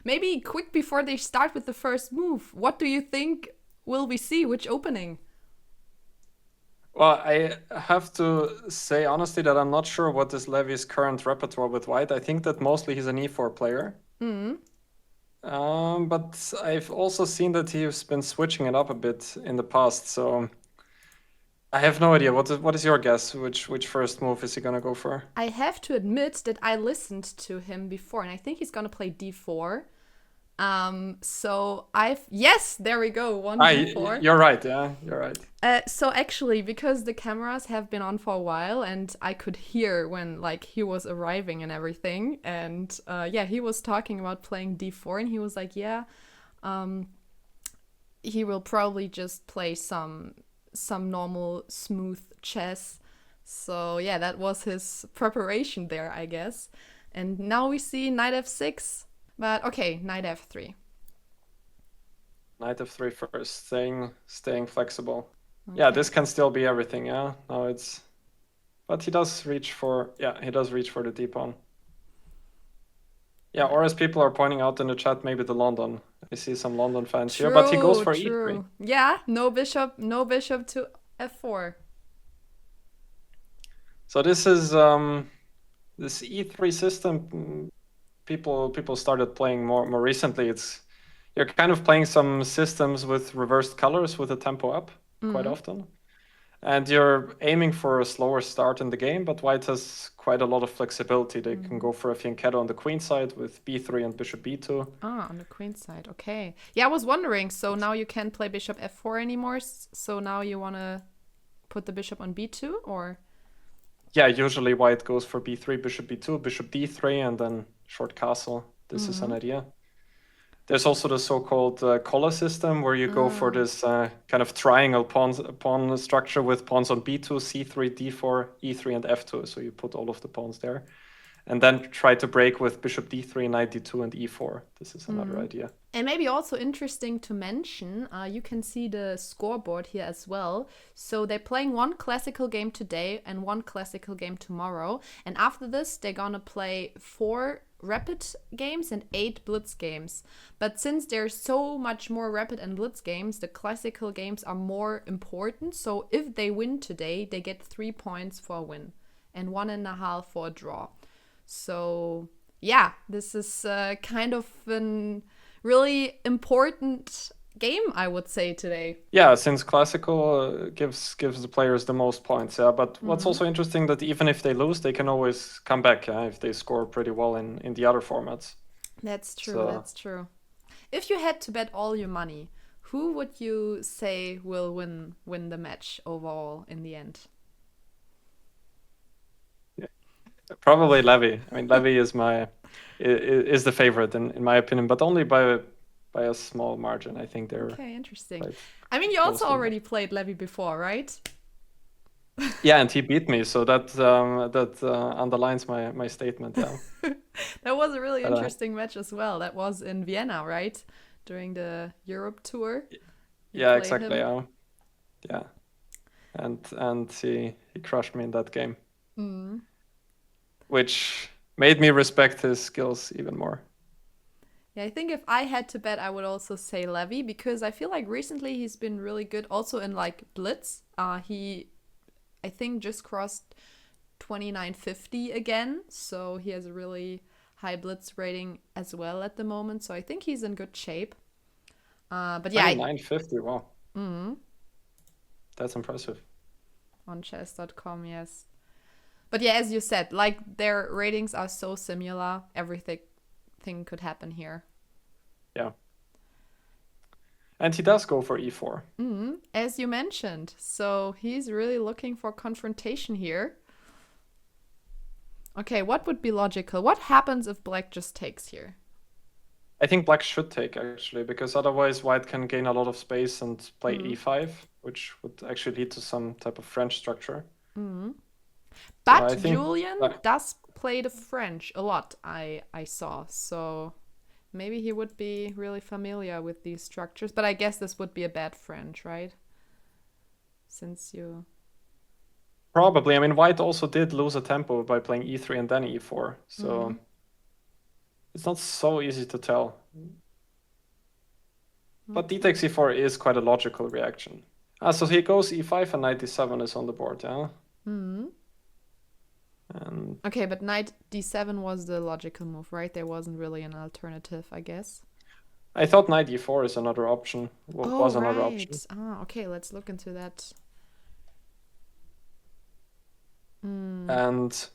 Maybe quick before they start with the first move. What do you think will we see? Which opening? Well, I have to say honestly that I'm not sure what is Levy's current repertoire with white. I think that mostly he's an e4 player. Hmm. But I've also seen that he's been switching it up a bit in the past, so I have no idea. What is your guess? Which first move is he gonna go for? I have to admit that I listened to him before, and I think he's gonna play d4. So I've yes, there we go, one d4. You're right. Yeah, you're right. So actually, because the cameras have been on for a while, and I could hear when like he was arriving and everything, and yeah, he was talking about playing d4, and he was like, yeah, um, he will probably just play some normal smooth chess. So yeah, that was his preparation there, I guess. And now we see knight f6, but okay, knight f3. Knight f3 first, staying flexible. Yeah, Okay. this can still be everything. Yeah, no, but he does reach for the d pawn. Yeah, or as people are pointing out in the chat, maybe the London. I see some London fans here, but he goes True, for e3. true. Yeah, no bishop to f4. So this is this e3 system. People started playing more recently. You're kind of playing some systems with reversed colors with a tempo up quite Mm. often. And you're aiming for a slower start in the game, but white has quite a lot of flexibility. They can Mm. go for a fianchetto on the queen side with b3 and bishop b2. Ah, on the queen side. Okay. Yeah, I was wondering. So now you can't play bishop f4 anymore. So now you want to put the bishop on b2, or? Yeah, usually white goes for b3, bishop b2, bishop d3, and then short castle. This is an Mm. idea. There's also the so-called collar system where you go for Ah. this kind of triangle pawn structure with pawns on b2, c3, d4, e3, and f2. So you put all of the pawns there. And then try to break with bishop d3, knight d2, and e4. This is another Mm. idea. And maybe also interesting to mention, you can see the scoreboard here as well. So they're playing one classical game today and one classical game tomorrow. And after this, they're gonna play 4 rapid games and 8 blitz games. But since there's so much more rapid and blitz games, the classical games are more important. So if they win today, they get 3 points for a win and 1.5 for a draw. So yeah, this is kind of an really important game, I would say, today. Yeah, since classical gives the players the most points. Yeah, but what's Mm-hmm. also interesting that even if they lose, they can always come back. Yeah, if they score pretty well in the other formats. That's true. So That's true. If you had to bet all your money, who would you say will win the match overall in the end? yeah, probably Levy. I mean, Levy is the favorite in my opinion, but only by a small margin. I think they're Okay, interesting. quite I mean, you also closely. already played Levy before, right? Yeah, and he beat me, so that underlines my statement. Yeah, That was a really but interesting match as well. That was in Vienna, right? During the Europe tour. You yeah, played exactly. him. Yeah, and he crushed me in that game, Mm. which made me respect his skills even more. Yeah, I think if I had to bet, I would also say Levy because I feel like recently he's been really good also in like blitz. He I think just crossed 2950 again, so he has a really high blitz rating as well at the moment. So I think he's in good shape. But yeah, 2950. Wow, mm, that's impressive. on chess.com, yes. But yeah, as you said, like their ratings are so similar, everything could happen here. Yeah, and he does go for e4. As you mentioned, so he's really looking for confrontation here. Okay, what would be logical? What happens if black just takes here? I think black should take actually, because otherwise white can gain a lot of space and play Mm. e5, which would actually lead to some type of French structure. Mm. So I But think Julian does play the French a lot, I saw. So maybe he would be really familiar with these structures. But I guess this would be a bad French, right? Since you. probably, I mean, white also did lose a tempo by playing e3 and then e4. So Mm. It's not so easy to tell. But d Okay. takes e4 is quite a logical reaction. So he goes e5 and knight d7 is on the board, yeah? Hmm. And Okay, but knight d7 was the logical move, right? There wasn't really an alternative, I guess. I thought knight e4 is another option, Oh, was another option. right. Ah, okay, let's look into that. Hmm. And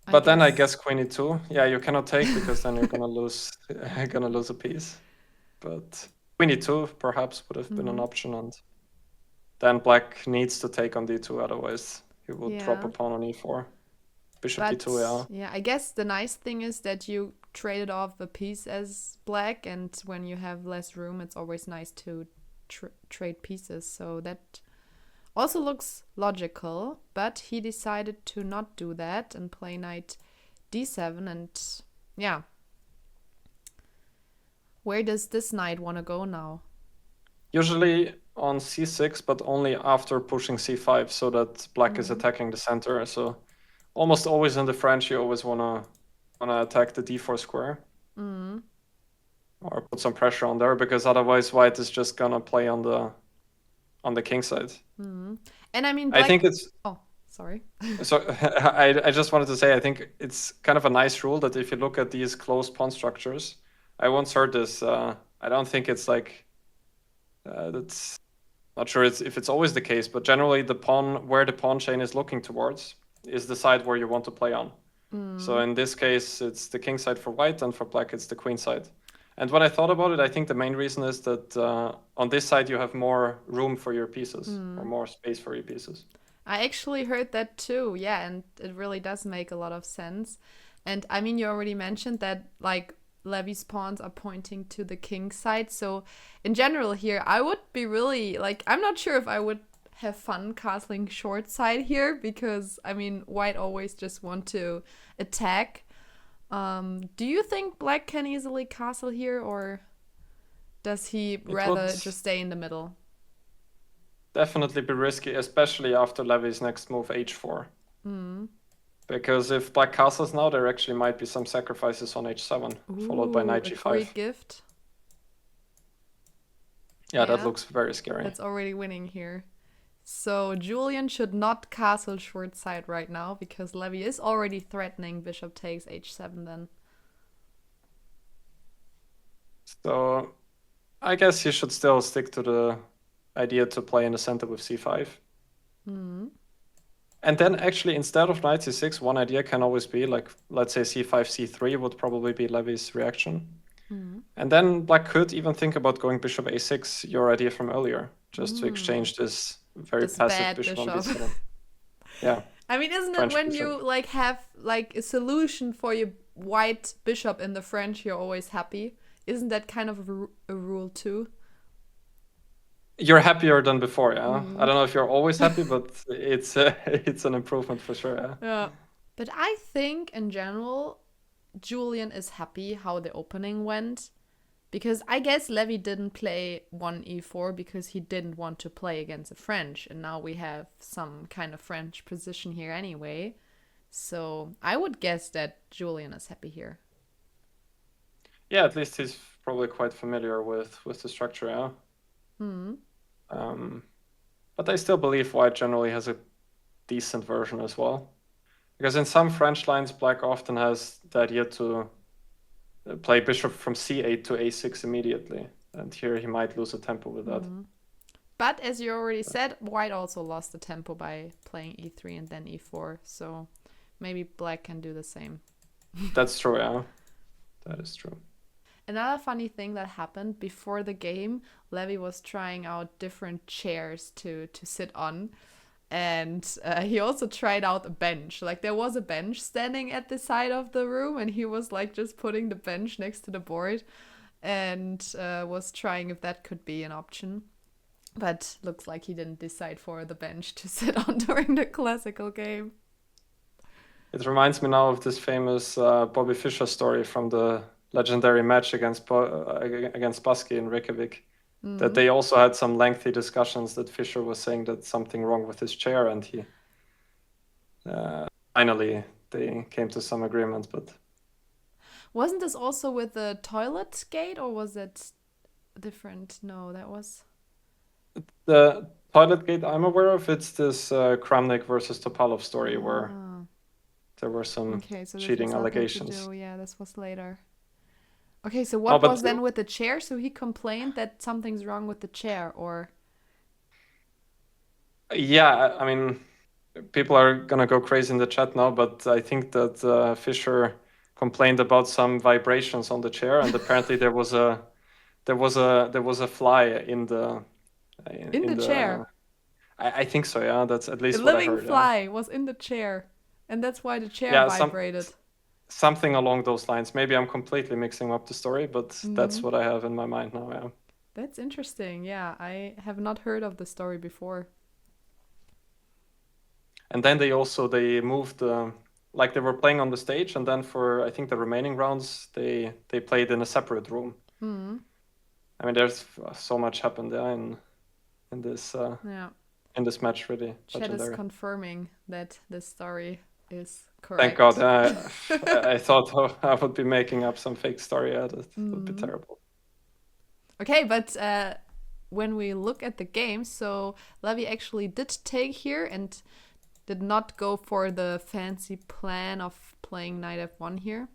I but then I guess. guess queen e2. Yeah, you cannot take because then you're gonna lose gonna lose a piece. But queen e2 perhaps would have been an Hmm. option, and then black needs to take on d2, otherwise he will drop a Yeah. pawn on e4. Bishop d2, But yeah. yeah, I guess the nice thing is that you traded off a piece as black, and when you have less room, it's always nice to trade pieces. So that also looks logical, but he decided to not do that and play knight d7. And yeah, where does this knight want to go now? Usually on c6, but only after pushing c5, so that black is attacking the center. So almost always in the French, you always wanna attack the d4 square. Mm. Or put some pressure on there, because otherwise white is just gonna play on the king side. Mm. And I mean, I black. think it's Oh, sorry. so. I just wanted to say I think it's kind of a nice rule that if you look at these closed pawn structures, I once heard this. I don't think it's like that's not sure if it's always the case, but generally the pawn where the pawn chain is looking towards is the side where you want to play on. So in this case, it's the king side for white, and for black, it's the queen side. And when I thought about it, I think the main reason is that on this side you have more room for your pieces, or more space for your pieces. I actually heard that too. Yeah, and it really does make a lot of sense. And I mean, you already mentioned that like Levy's pawns are pointing to the king side. So in general here, I would be really like I'm not sure if I would have fun castling short side here because I mean, white always just want to attack. Do you think black can easily castle here, or does he It would rather just stay in the middle? definitely be risky, especially after Levy's next move, h4. Because if black castles now, there actually might be some sacrifices on h7, followed by Ooh, knight a g5. Greek gift. Yeah, that Yeah, looks very scary. that's already winning here. So Julian should not castle short side right now because Levy is already threatening bishop takes h7 then. So I guess you should still stick to the idea to play in the center with c5. And then actually, instead of knight c6, one idea can always be like, let's say c5, c3 would probably be Levy's reaction. And then black could even think about going bishop a6, your idea from earlier, just to exchange this very This passive bad bishop on bishop. d7. Yeah, I mean, isn't it French when bishop. you like have like a solution for your white bishop in the French, you're always happy? Isn't that kind of a rule too? You're happier than before, yeah? I don't know if you're always happy, but it's it's an improvement for sure, yeah? Yeah. But I think in general, Julian is happy how the opening went. Because I guess Levy didn't play 1e4 because he didn't want to play against the French. And now we have some kind of French position here anyway. So I would guess that Julian is happy here. Yeah, at least he's probably quite familiar with the structure, yeah? But I still believe white generally has a decent version as well. Because in some French lines, black often has the idea to play bishop from c8 to a6 immediately. And here he might lose a tempo with that. But as you already said, white also lost the tempo by playing e3 and then e4. So maybe black can do the same. That's true, yeah. That is true. Another funny thing that happened before the game, Levy was trying out different chairs to sit on. And he also tried out a bench. Like there was a bench standing at the side of the room, and he was like just putting the bench next to the board and was trying if that could be an option. But looks like he didn't decide for the bench to sit on during the classical game. It reminds me now of this famous Bobby Fischer story from the legendary match against Baski in Reykjavik. That they also had some lengthy discussions that Fischer was saying that something wrong with his chair, and he finally they came to some agreement. But Wasn't this also with the toilet gate, or was it different? No, that was. The toilet gate I'm aware of, it's this Kramnik versus Topalov story where Ah, there were some okay, so this cheating has nothing to allegations. do. Yeah, this was later. Okay, so No, what but was then with the chair? So he complained that something's wrong with the chair, or. yeah, I mean, people are gonna go crazy in the chat now, but I think that Fisher complained about some vibrations on the chair, and apparently there was a fly in the In in the the. chair. I think so. Yeah, that's at A least what I living heard. Yeah, fly was in the chair, and that's why the chair yeah, vibrated. something along those lines. Maybe I'm completely mixing up the story, but that's Mm, what I have in my mind now. Yeah. that's interesting. Yeah, I have not heard of the story before. And then they moved like they were playing on the stage, and then for I think the remaining rounds they played in a separate room. Mm, I mean, there's so much happened there in this uh, yeah. in this match, really Chat is legendary. confirming that this story is Thank God. correct. I thought I would be making up some fake story. Yeah, that would be Mm. terrible. Okay, but when we look at the game, so Levi actually did take here and did not go for the fancy plan of playing knight f1 here.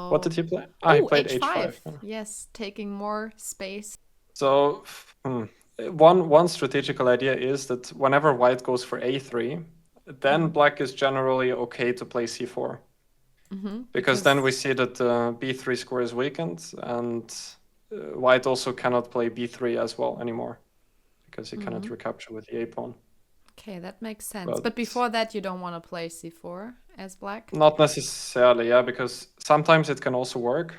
What So, did he play? Ah, he oh, played h5. h5. Yeah. Yes, taking more space. So hmm, one strategical idea is that whenever white goes for a3, then Mm. black is generally okay to play c4. Because then we Because, see that b3 square is weakened, and white also cannot play b3 as well anymore because he cannot recapture with the a pawn. okay, that makes sense. But But before that, you don't want to play c4 as black? not necessarily, yeah, because sometimes it can also work,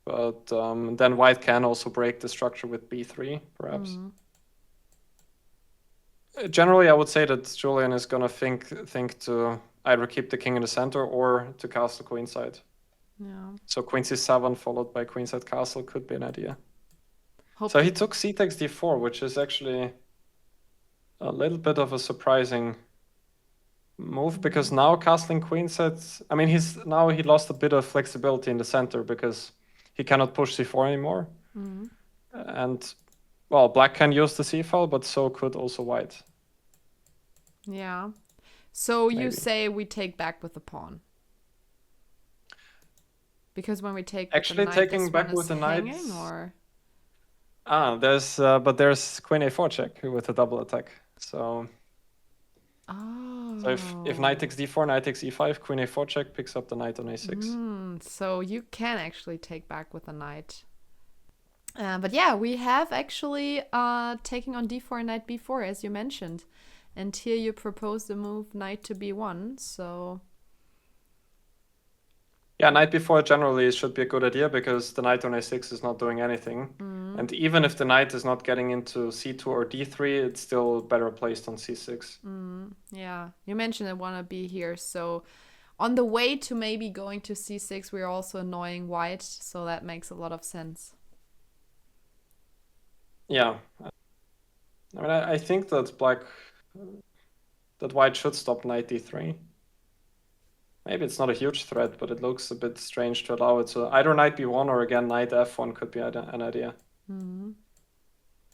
but then white can also break the structure with b3, perhaps. Generally, I would say that Julian is gonna think to either keep the king in the center or to castle queenside. Yeah. So queen c7 followed by queenside castle could be an idea. Hope So that. he took c takes d4, which is actually a little bit of a surprising move because now castling queenside. I mean, he lost a bit of flexibility in the center because he cannot push c4 anymore. And well, black can use the c file, but so could also white. Yeah. So you Maybe. say we take back with the pawn. Because when we take with the Actually, knight, taking this one back with is the knight. hanging, or? There's queen a4 check with a double attack. So if knight Oh. takes d4, knight takes e5, queen a4 check picks up the knight on a6. So you can actually take back with the knight. But yeah, we have actually taking on d4 and knight b4, as you mentioned. And here you propose the move knight to b1, so... Yeah, knight b4 generally should be a good idea because the knight on a6 is not doing anything. And even if the knight is not getting into c2 or d3, it's still better placed on c6. Yeah, you mentioned I want to be here, so on the way to maybe going to c6, we're also annoying white, so that makes a lot of sense. Yeah. I mean, I think that white should stop knight d3. Maybe it's not a huge threat, but it looks a bit strange to allow it. So either knight b1 or again knight f1 could be an idea.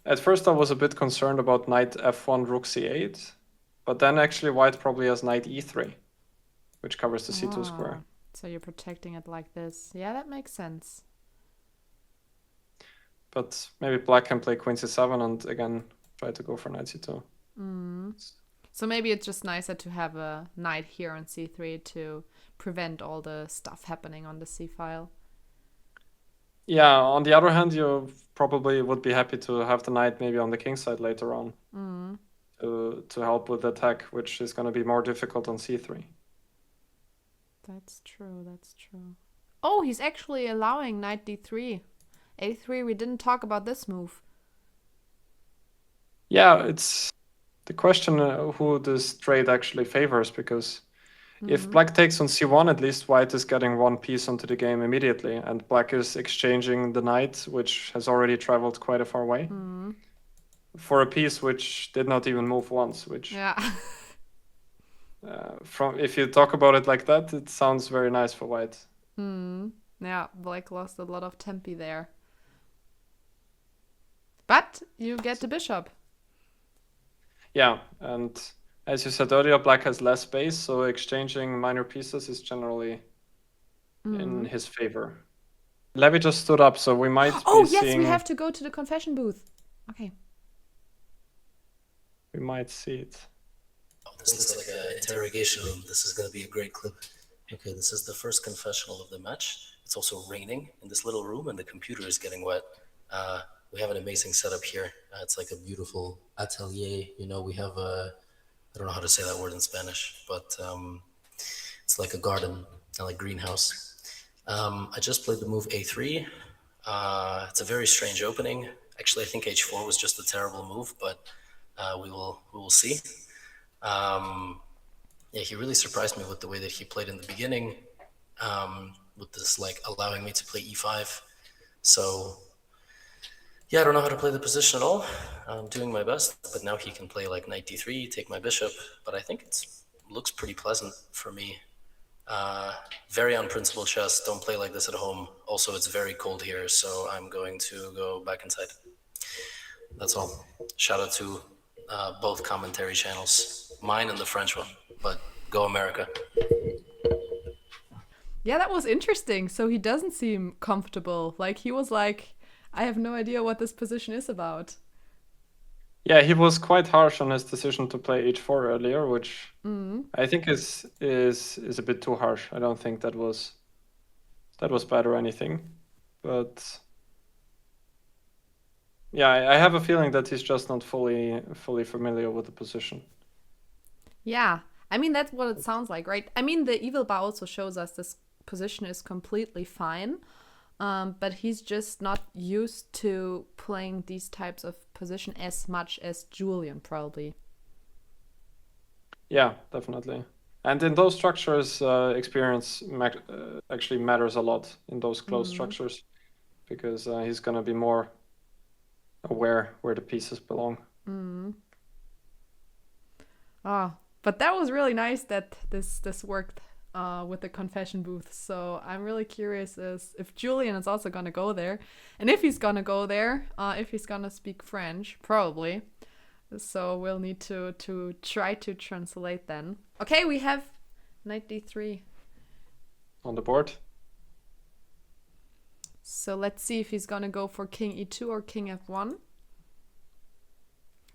At first I was a bit concerned about knight f1 rook c8, but then actually white probably has knight e3, which covers the c2 square. So you're protecting it like this. Yeah, that makes sense. But maybe black can play queen c7 and again try to go for knight c2. So maybe it's just nicer to have a knight here on c3 to prevent all the stuff happening on the c file. Yeah, on the other hand, you probably would be happy to have the knight maybe on the king side later on to help with the attack, which is going to be more difficult on c3. That's true, that's true. Oh, he's actually allowing knight d3. a3, we didn't talk about this move. Yeah, it's the question who this trade actually favors, because if black takes on c1, at least white is getting one piece onto the game immediately, and black is exchanging the knight, which has already traveled quite a far way, for a piece which did not even move once, which Yeah. from if you talk about it like that, it sounds very nice for white. Yeah, Black lost a lot of tempi there. But you get the bishop. Yeah, and as you said earlier, Black has less space, so exchanging minor pieces is generally in his favor. Levy just stood up, so we might be Oh, yes, we seeing. have to go to the confession booth. Okay. We might see it. Oh, this looks like an interrogation room. This is going to be a great clip. Okay, this is the first confessional of the match. It's also raining in this little room, and the computer is getting wet. We have an amazing setup here. It's like a beautiful atelier. You know, we have a, I don't know how to say that word in Spanish, but it's like a garden, like greenhouse. I just played the move a3. It's a very strange opening. Actually, I think h4 was just a terrible move, but we will see. Yeah, he really surprised me with the way that he played in the beginning, with this like allowing me to play e5. So yeah, I don't know how to play the position at all. I'm doing my best, but now he can play like knight d3, take my bishop. But I think it looks pretty pleasant for me. Very unprincipled chess. Don't play like this at home. Also, it's very cold here, so I'm going to go back inside. That's all. Shout out to both commentary channels, mine and the French one. But go America. Yeah, that was interesting. So he doesn't seem comfortable. Like, he was like, I have no idea what this position is about. Yeah, he was quite harsh on his decision to play h4 earlier, which I think is a bit too harsh. I don't think that was bad or anything, but yeah, I have a feeling that he's just not fully familiar with the position. Yeah, I mean, that's what it sounds like, right? I mean, the evil bar also shows us this position is completely fine, but he's just not used to playing these types of position as much as Julian, probably. Yeah, definitely. And in those structures, experience actually matters a lot in those close structures, because he's going to be more aware where the pieces belong. Ah, but that was really nice that this worked with the confession booth. So I'm really curious as if Julian is also gonna go there, and if he's gonna go there, if he's gonna speak French, probably. So we'll need to try to translate then. Okay, we have knight d3 on the board. So let's see if he's gonna go for king e2 or king f1.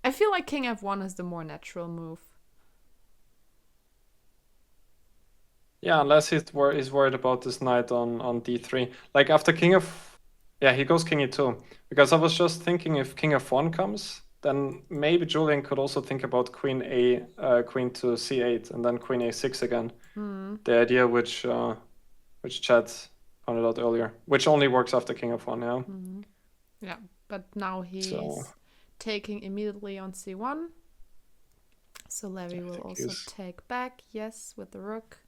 I feel like king f1 is the more natural move. Yeah, unless he's worried about this knight on d3. Like after king of... Yeah, he goes king e2. Because I was just thinking if king f1 comes, then maybe Julian could also think about queen to c8 and then queen a6 again. The idea which Chad pointed out earlier, which only works after king f1, yeah. Yeah, but now he's taking immediately on c1. So Levy will also take back, yes, with the rook.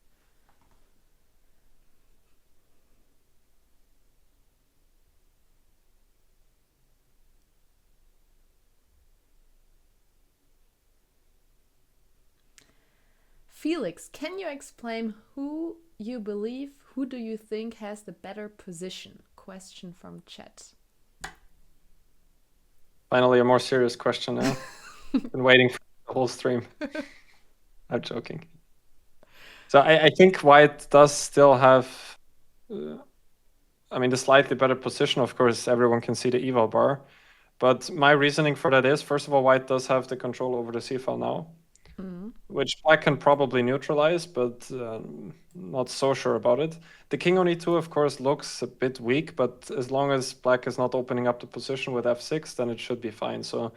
Felix, can you explain who do you think has the better position? Question from chat. Finally, a more serious question now. Been waiting for the whole stream. I'm joking. So I think White does still have, the slightly better position. Of course, everyone can see the eval bar. But my reasoning for that is, first of all, White does have the control over the c-file now, which Black can probably neutralize, but not so sure about it. The king on e2, of course, looks a bit weak, but as long as Black is not opening up the position with f6, then it should be fine. So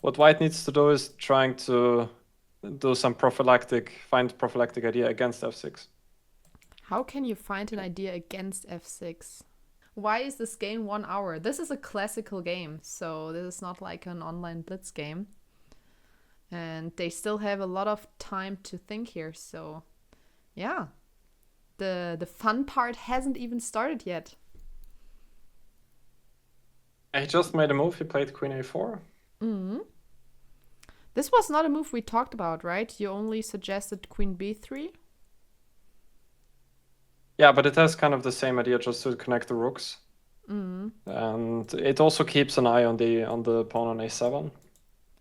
what White needs to do is trying to do some prophylactic idea against f6. How can you find an idea against f6? Why is this game 1 hour? This is a classical game, so this is not like an online blitz game. And they still have a lot of time to think here, so yeah. The fun part hasn't even started yet. He just made a move, he played queen a4. This was not a move we talked about, right? You only suggested queen b3? Yeah, but it has kind of the same idea, just to connect the rooks. Mm. And it also keeps an eye on the pawn on a7.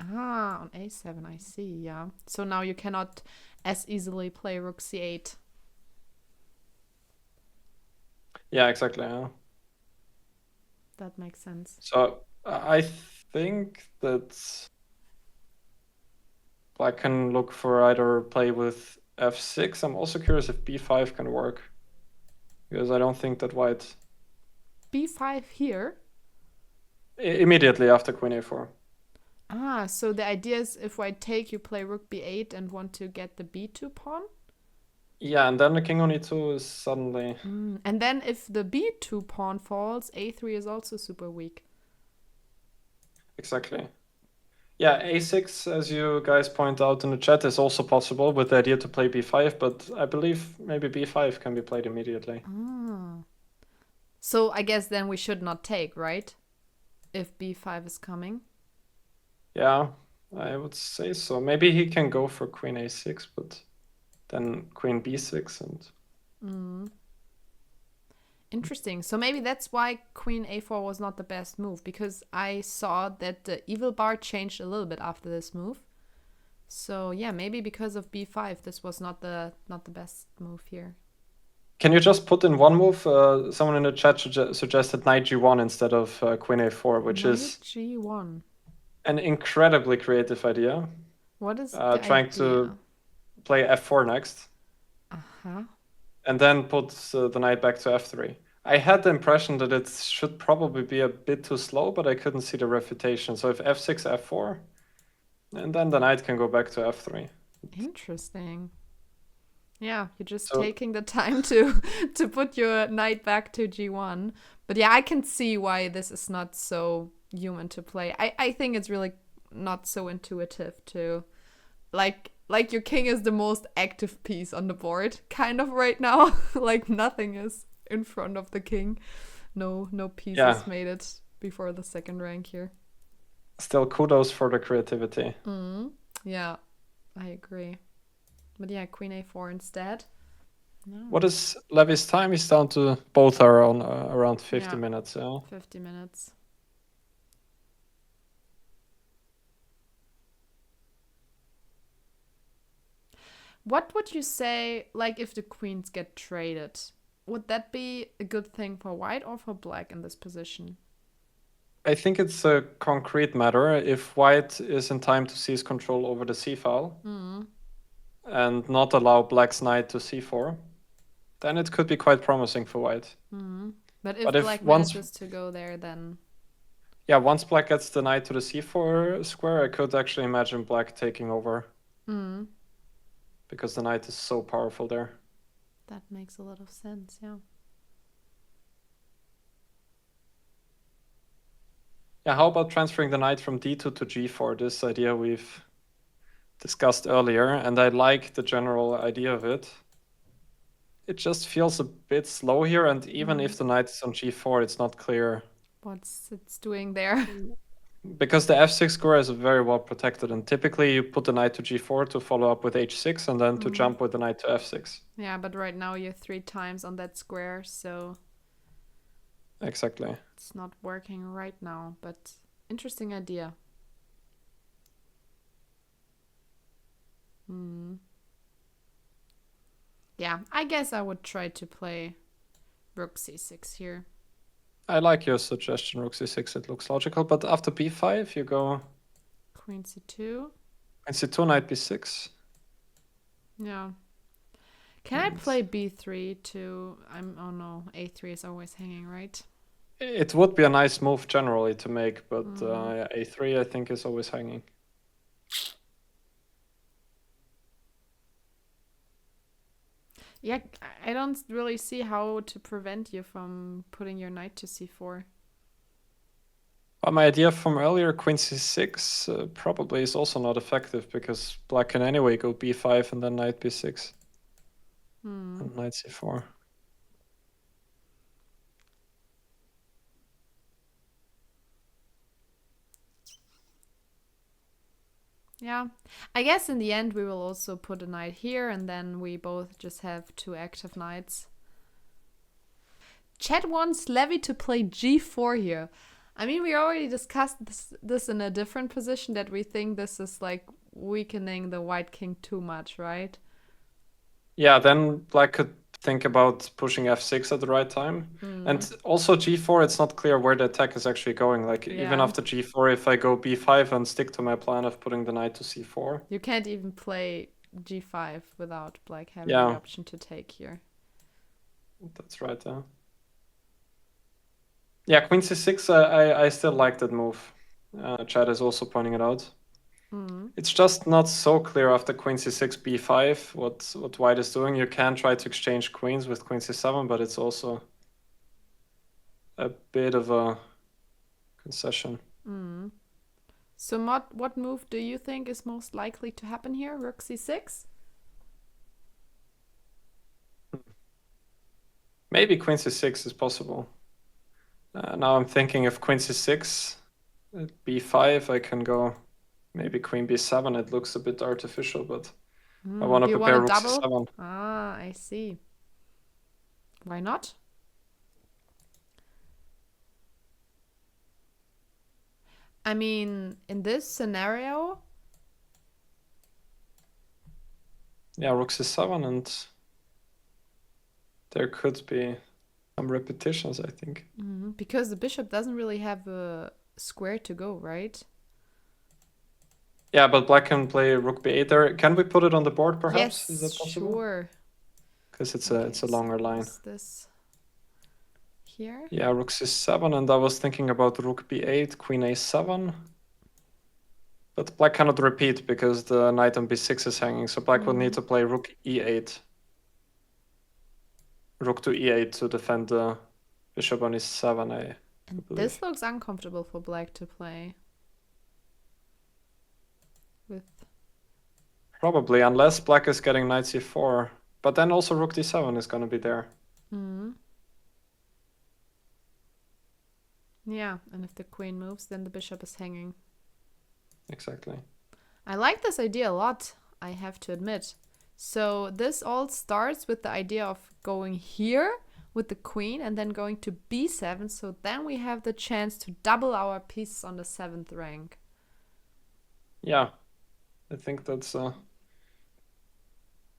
Ah, on a7, I see, yeah. So now you cannot as easily play rook c8. Yeah, exactly. Yeah. That makes sense. So I think that Black can look for either play with f6. I'm also curious if b5 can work, because I don't think that White b5 here? immediately after queen a4. Ah, so the idea is if white take, you play rook b8 and want to get the b2 pawn? Yeah, and then the king on e2 is suddenly... And then if the b2 pawn falls, a3 is also super weak. Exactly. Yeah, a6, as you guys point out in the chat, is also possible with the idea to play b5, but I believe maybe b5 can be played immediately. Ah. So I guess then we should not take, right? If b5 is coming. Yeah, I would say so. Maybe he can go for queen a6, but then queen b6 and... Interesting. So maybe that's why queen a4 was not the best move, because I saw that the evil bar changed a little bit after this move. So yeah, maybe because of b5, this was not the best move here. Can you just put in one move? Someone in the chat suggested knight g1 instead of queen a4, which Knight is g1. an incredibly creative idea. What is the Trying idea? to play f4 next, Uh-huh. and then put the knight back to f3. I had the impression that it should probably be a bit too slow, but I couldn't see the refutation. So if f6, f4, and then the knight can go back to f3. Interesting. Yeah, you're just So taking the time to put your knight back to g1. But yeah, I can see why this is not so human to play. I think it's really not so intuitive to like your king is the most active piece on the board kind of right now. Like nothing is in front of the king. No pieces yeah, made it before the second rank here. still kudos for the creativity. Yeah, I agree. But yeah, queen a4 instead. No. What is Levy's time? He's down to both are on around 50 Yeah. minutes. Yeah. 50 minutes. What would you say, like, if the queens get traded? Would that be a good thing for white or for black in this position? I think it's a concrete matter. If white is in time to seize control over the c file and not allow black's knight to c4, then it could be quite promising for white. But if But black once manages to go there, then... once black gets the knight to the c4 square, I could actually imagine black taking over. Because the knight is so powerful there. That makes a lot of sense, yeah. Yeah, how about transferring the knight from d2 to g4? This idea we've discussed earlier, and I like the general idea of it. It just feels a bit slow here, and even if the knight is on g4, it's not clear What's it's doing there? because the f6 square is very well protected, and typically you put the knight to g4 to follow up with h6 and then to jump with the knight to f6. Yeah, but right now you're 3 times on that square, so Exactly. it's not working right now, but interesting idea. Yeah, I guess I would try to play rook c6 here. I like your suggestion, rook c6, it looks logical, but after b5 you go Queen c2. queen c2, knight b6. Yeah. Can I play b3 too? Oh no, a3 is always hanging, right? It would be a nice move generally to make, but a3 I think is always hanging. Yeah, I don't really see how to prevent you from putting your knight to c4. But my idea from earlier, queen c6, probably is also not effective because black can anyway go b5 and then knight b6 and knight c4. Yeah, I guess in the end we will also put a knight here, and then we both just have 2 active knights. Chat wants Levy to play g4 here. I mean, we already discussed this in a different position, that we think this is like weakening the white king too much, right? Yeah, then black could think about pushing f6 at the right time. And also g4, it's not clear where the attack is actually going. Like, even Yeah. after g4, if I go b5 and stick to my plan of putting the knight to c4. You can't even play g5 without black having Yeah. the option to take here. That's right, yeah. Yeah, queen c6, I still like that move. Chad is also pointing it out. It's just not so clear after queen c6, b5 what white is doing. You can try to exchange queens with queen c7, but it's also a bit of a concession. So what move do you think is most likely to happen here? Rook c6? Maybe queen c6 is possible. Now I'm thinking if queen c6, b5, I can go maybe queen b7. It looks a bit artificial, but I want to Do you prepare want rook to double? c7. Ah, I see. Why not? I mean, in this scenario, Yeah, rook c7, and there could be some repetitions, I think. because the bishop doesn't really have a square to go, right? Yeah, but black can play rook b8 there. Can we put it on the board, perhaps? Yes, Is that possible? sure. Because it's Okay, a longer so line. what's this here? Yeah, rook c7, and I was thinking about rook b8, queen a7. But black cannot repeat because the knight on b6 is hanging, so black would need to play rook e8. Rook to e8 to defend the bishop on e7, I believe. This looks uncomfortable for black to play. With Probably, unless black is getting knight c4. But then also rook d7 is going to be there. yeah, and if the queen moves, then the bishop is hanging. Exactly. I like this idea a lot, I have to admit. So this all starts with the idea of going here with the queen and then going to b7. So then we have the chance to double our pieces on the 7th rank. Yeah, I think that's...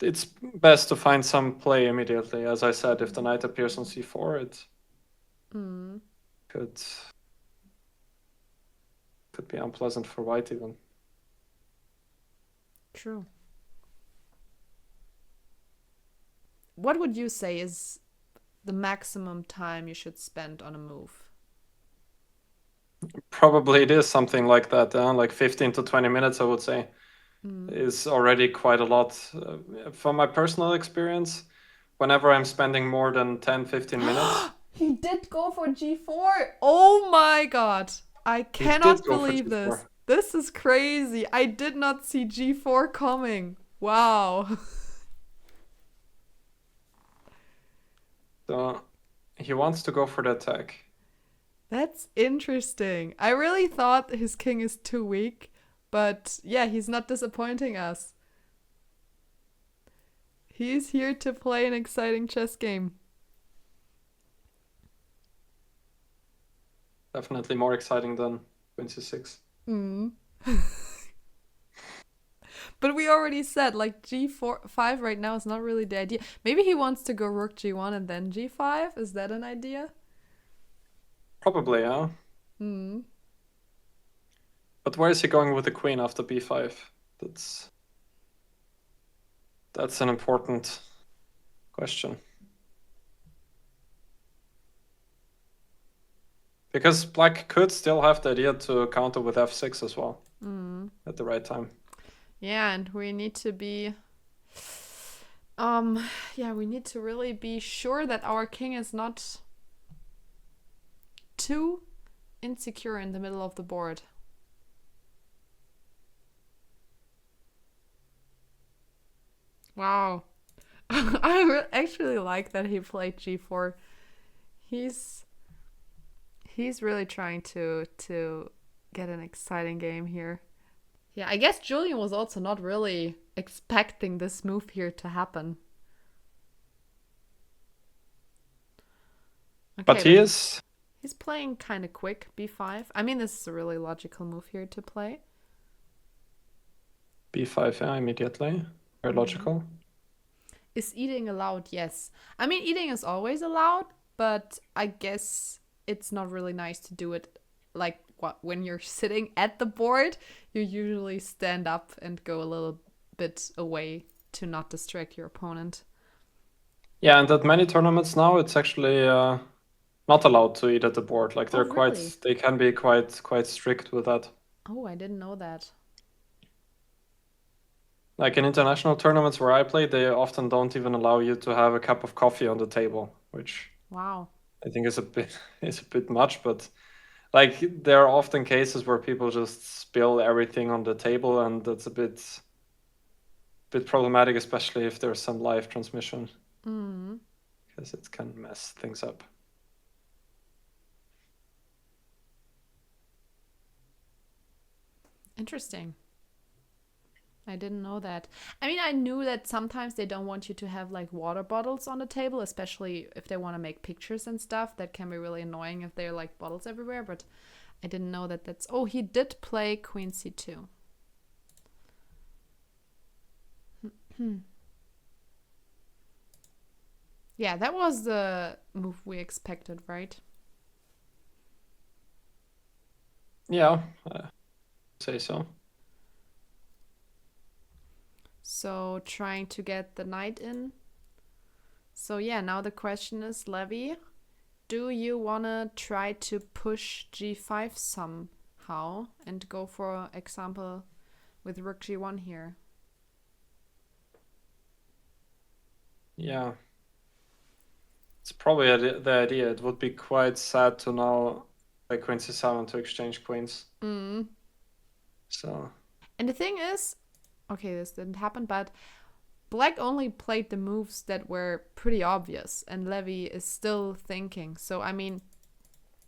it's best to find some play immediately. As I said, if the knight appears on c4, it could be unpleasant for white even. True. What would you say is the maximum time you should spend on a move? Probably it is something like that, like 15 to 20 minutes, I would say. Is already quite a lot. From my personal experience, whenever I'm spending more than 10-15 minutes... He did go for g4! Oh my god! I cannot believe this. This is crazy. I did not see g4 coming. Wow. So he wants to go for the attack. That's interesting. I really thought his king is too weak, but yeah, he's not disappointing us. He's here to play an exciting chess game. Definitely more exciting than queen c6. But we already said, like, g5 right now is not really the idea. Maybe he wants to go rook g1 and then g5. Is that an idea? Probably, yeah. But where is he going with the queen after b5? That's an important question. Because black could still have the idea to counter with f6 as well at the right time. Yeah, and we need to be... we need to really be sure that our king is not too insecure in the middle of the board. Wow. I actually like that he played g4. He's really trying to get an exciting game here. Yeah, I guess Julian was also not really expecting this move here to happen. But Okay, he is he's playing kind of quick, b5. I mean, this is a really logical move here to play. b5, yeah, immediately. Very logical. Is eating allowed? Yes. I mean, eating is always allowed, but I guess it's not really nice to do it like when you're sitting at the board. You usually stand up and go a little bit away to not distract your opponent. Yeah, and at many tournaments now, it's actually not allowed to eat at the board. Like Oh, really? they can be quite strict with that. Oh, I didn't know that. Like in international tournaments where I play, they often don't even allow you to have a cup of coffee on the table, which Wow. I think is a bit much. But like there are often cases where people just spill everything on the table, and that's a bit problematic, especially if there's some live transmission, because it can mess things up. Interesting. I didn't know that. I mean, I knew that sometimes they don't want you to have like water bottles on the table, especially if they want to make pictures and stuff. That can be really annoying if there are like bottles everywhere, but I didn't know that that's... Oh, he did play Queen C2. Yeah, that was the move we expected, right? Yeah, say so. So trying to get the knight in. So yeah, now the question is, Levy, do you want to try to push g5 somehow and go for example with rook g1 here? Yeah. It's probably the idea. It would be quite sad to now play queen c7 to exchange queens. So. And the thing is, okay, this didn't happen, but Black only played the moves that were pretty obvious, and Levy is still thinking. So, I mean,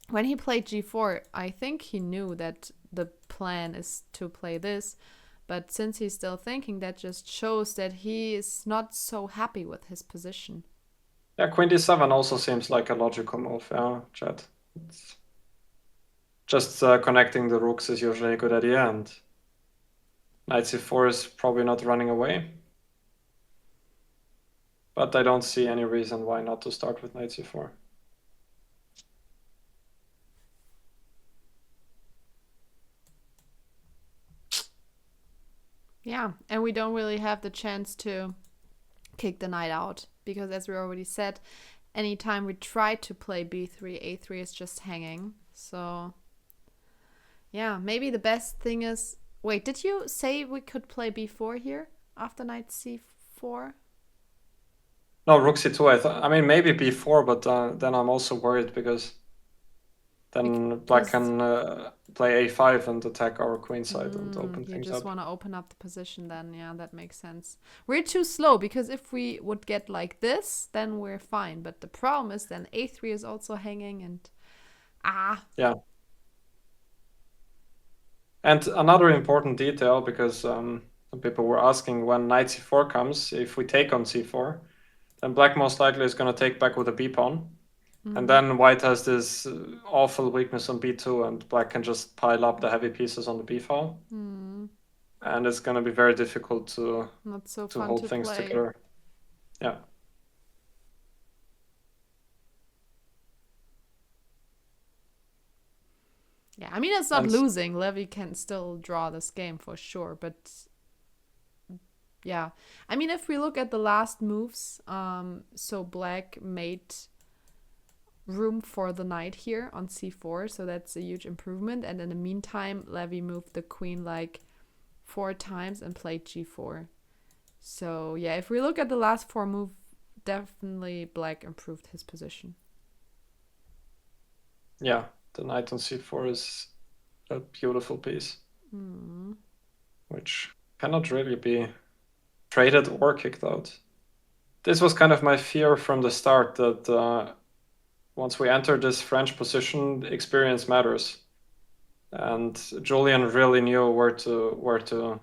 when he played g4, I think he knew that the plan is to play this, but since he's still thinking, that just shows that he is not so happy with his position. Yeah, queen d7 also seems like a logical move, yeah, Chad. It's just connecting the rooks is usually a good idea, and knight c4 is probably not running away. But I don't see any reason why not to start with knight c4. Yeah, and we don't really have the chance to kick the knight out, because as we already said, anytime we try to play b3, a3 is just hanging. So yeah, maybe the best thing is... Wait, did you say we could play b4 here after knight c4? No, rook c2. I mean, maybe b4, but then I'm also worried because then Black can play a5 and attack our queen side and open things up. You just want to open up the position then. Yeah, that makes sense. We're too slow, because if we would get like this, then we're fine. But the problem is then a3 is also hanging and... Yeah. And another important detail, because some people were asking when knight c4 comes, if we take on c4, then Black most likely is going to take back with a b pawn. And then White has this awful weakness on b2, and Black can just pile up the heavy pieces on the b file. And it's going to be very difficult to hold things together. Yeah. Yeah, I mean, it's not losing. Levy can still draw this game for sure, but yeah. I mean, if we look at the last moves, so Black made room for the knight here on c4, so that's a huge improvement. And in the meantime, Levy moved the queen like 4 times and played g4. So yeah, if we look at the last 4 moves, definitely Black improved his position. Yeah, the knight on c4 is a beautiful piece, which cannot really be traded or kicked out. This was kind of my fear from the start, that once we enter this French position, experience matters. And Julian really knew where to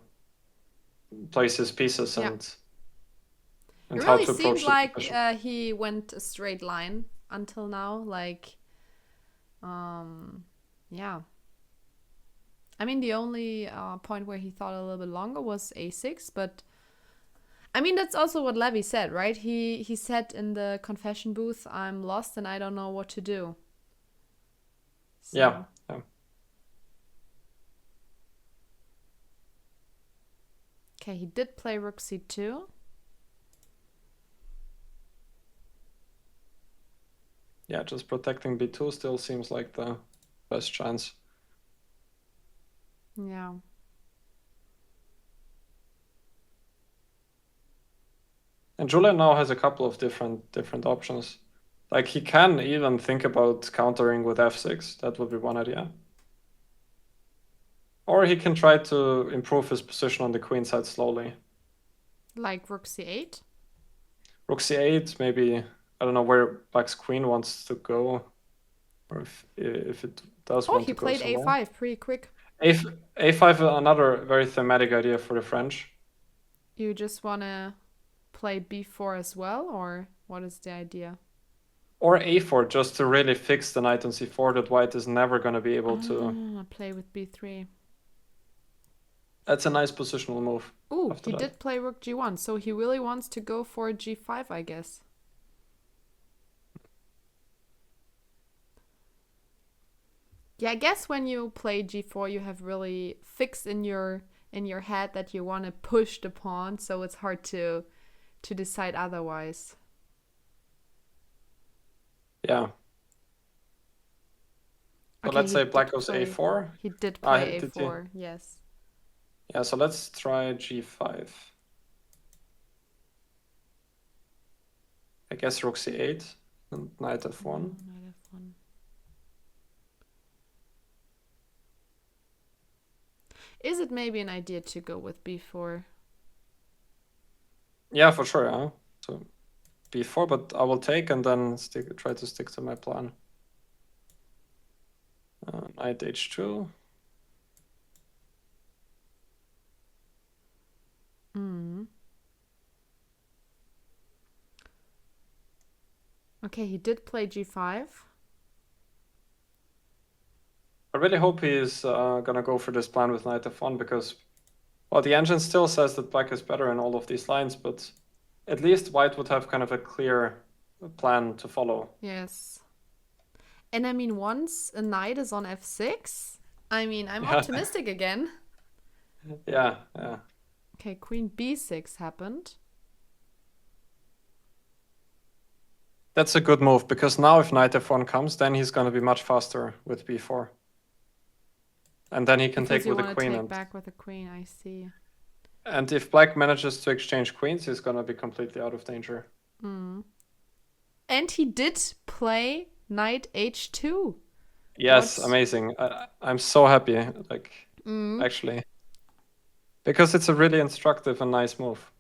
place his pieces and it how really to approach seemed like the he went a straight line until now. Like, yeah. I mean, the only point where he thought a little bit longer was a6, but I mean, that's also what Levy said, right? He said in the confession booth, I'm lost and I don't know what to do. So. Yeah. Okay, he did play rook c2. Yeah, just protecting b2 still seems like the best chance. Yeah. And Julian now has a couple of different options. Like he can even think about countering with f6. That would be one idea. Or he can try to improve his position on the queen side slowly. Like rook c8? Rook c8, maybe, I don't know where Black's queen wants to go. Or if it does want to go he played somewhere. a5 pretty quick. A5, another very thematic idea for the French. You just want to play b4 as well, or what is the idea? Or a4, just to really fix the knight on c4 that white is never going to be able to play with b3. That's a nice positional move. Ooh, he did play rook g1, so he really wants to go for g5, I guess. Yeah, I guess when you play g4, you have really fixed in your head that you want to push the pawn, so it's hard to decide otherwise. Yeah. So let's say Black goes a4. He did play a4, yes. Yeah, so let's try g5. I guess rook c8 and knight f1. Knight f1. Is it maybe an idea to go with b4? Yeah, for sure. Yeah. So b4, but I will take and then try to stick to my plan. Knight h2. Okay, he did play g5. I really hope he is gonna go for this plan with knight f1 because, well, the engine still says that black is better in all of these lines, but at least white would have kind of a clear plan to follow. Yes. And I mean, once a knight is on f6, I mean, I'm optimistic again. Yeah. Okay, queen b6 happened. That's a good move because now if knight f1 comes, then he's going to be much faster with b4. And then he can take with a queen. Take back with a queen, I see. And if black manages to exchange queens, he's going to be completely out of danger. And he did play knight h2. Yes, amazing. I'm so happy, actually. Because it's a really instructive and nice move.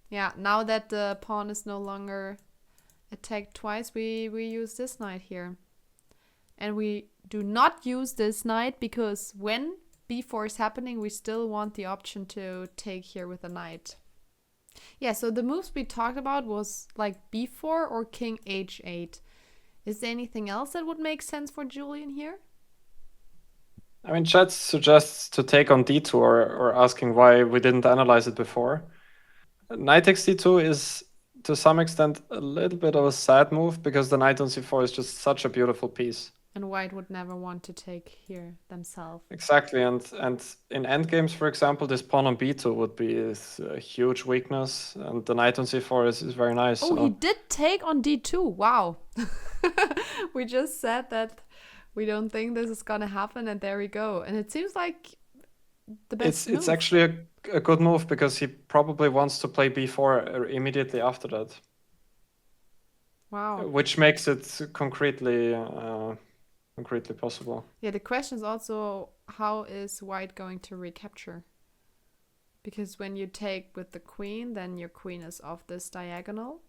Yeah, now that the pawn is no longer attacked twice, we use this knight here. And we do not use this knight because when b4 is happening, we still want the option to take here with a knight. Yeah, so the moves we talked about was like b4 or king h8. Is there anything else that would make sense for Julian here? I mean, chat suggests to take on d2 or asking why we didn't analyze it before. Knight takes d2 is, to some extent, a little bit of a sad move because the knight on c4 is just such a beautiful piece. And white would never want to take here themselves. Exactly, and in endgames, for example, this pawn on b2 would be a huge weakness, and the knight on c4 is very nice. Oh, so. He did take on d2. Wow. We just said that we don't think this is gonna happen, and there we go. And it seems like the best move. It's actually a good move because he probably wants to play b4 immediately after that. Wow. Which makes it concretely possible. Yeah, the question is also, how is white going to recapture? Because when you take with the queen, then your queen is off this diagonal.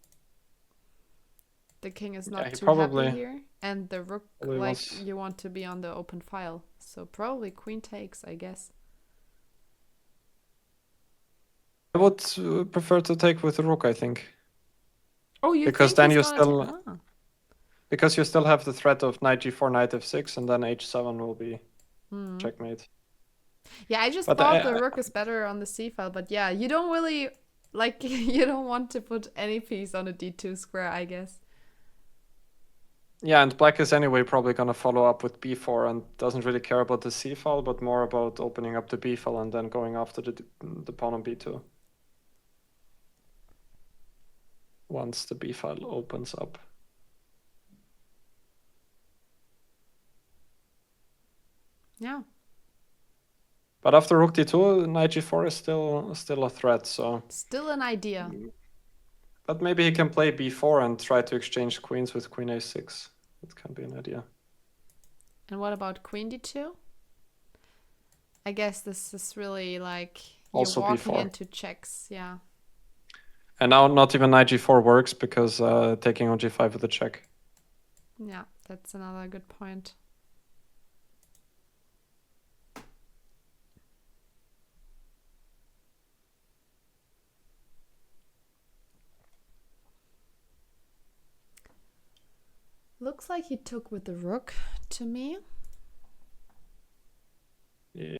The king is not too happy here. And the rook, you want to be on the open file. So probably queen takes, I guess. I would prefer to take with the rook, I think. Oh, you because think then you still... Because you still have the threat of knight g4, knight f6, and then h7 will be checkmate. Yeah, I just But thought the rook is better on the c file, but yeah, you don't really like you don't want to put any piece on a d2 square, I guess. Yeah, and black is anyway probably gonna follow up with b4 and doesn't really care about the c file, but more about opening up the b file and then going after the pawn on b2. Once the b file opens up. Yeah. But after rook d2, knight g4 is still a threat, so... Still an idea. But maybe he can play b4 and try to exchange queens with queen a6. That can be an idea. And what about queen d2? I guess this is really like you're Also walking b4. into checks, yeah. And now not even knight g4 works because taking on g5 with a check. Yeah, that's another good point. Looks like he took with the rook to me. Yeah.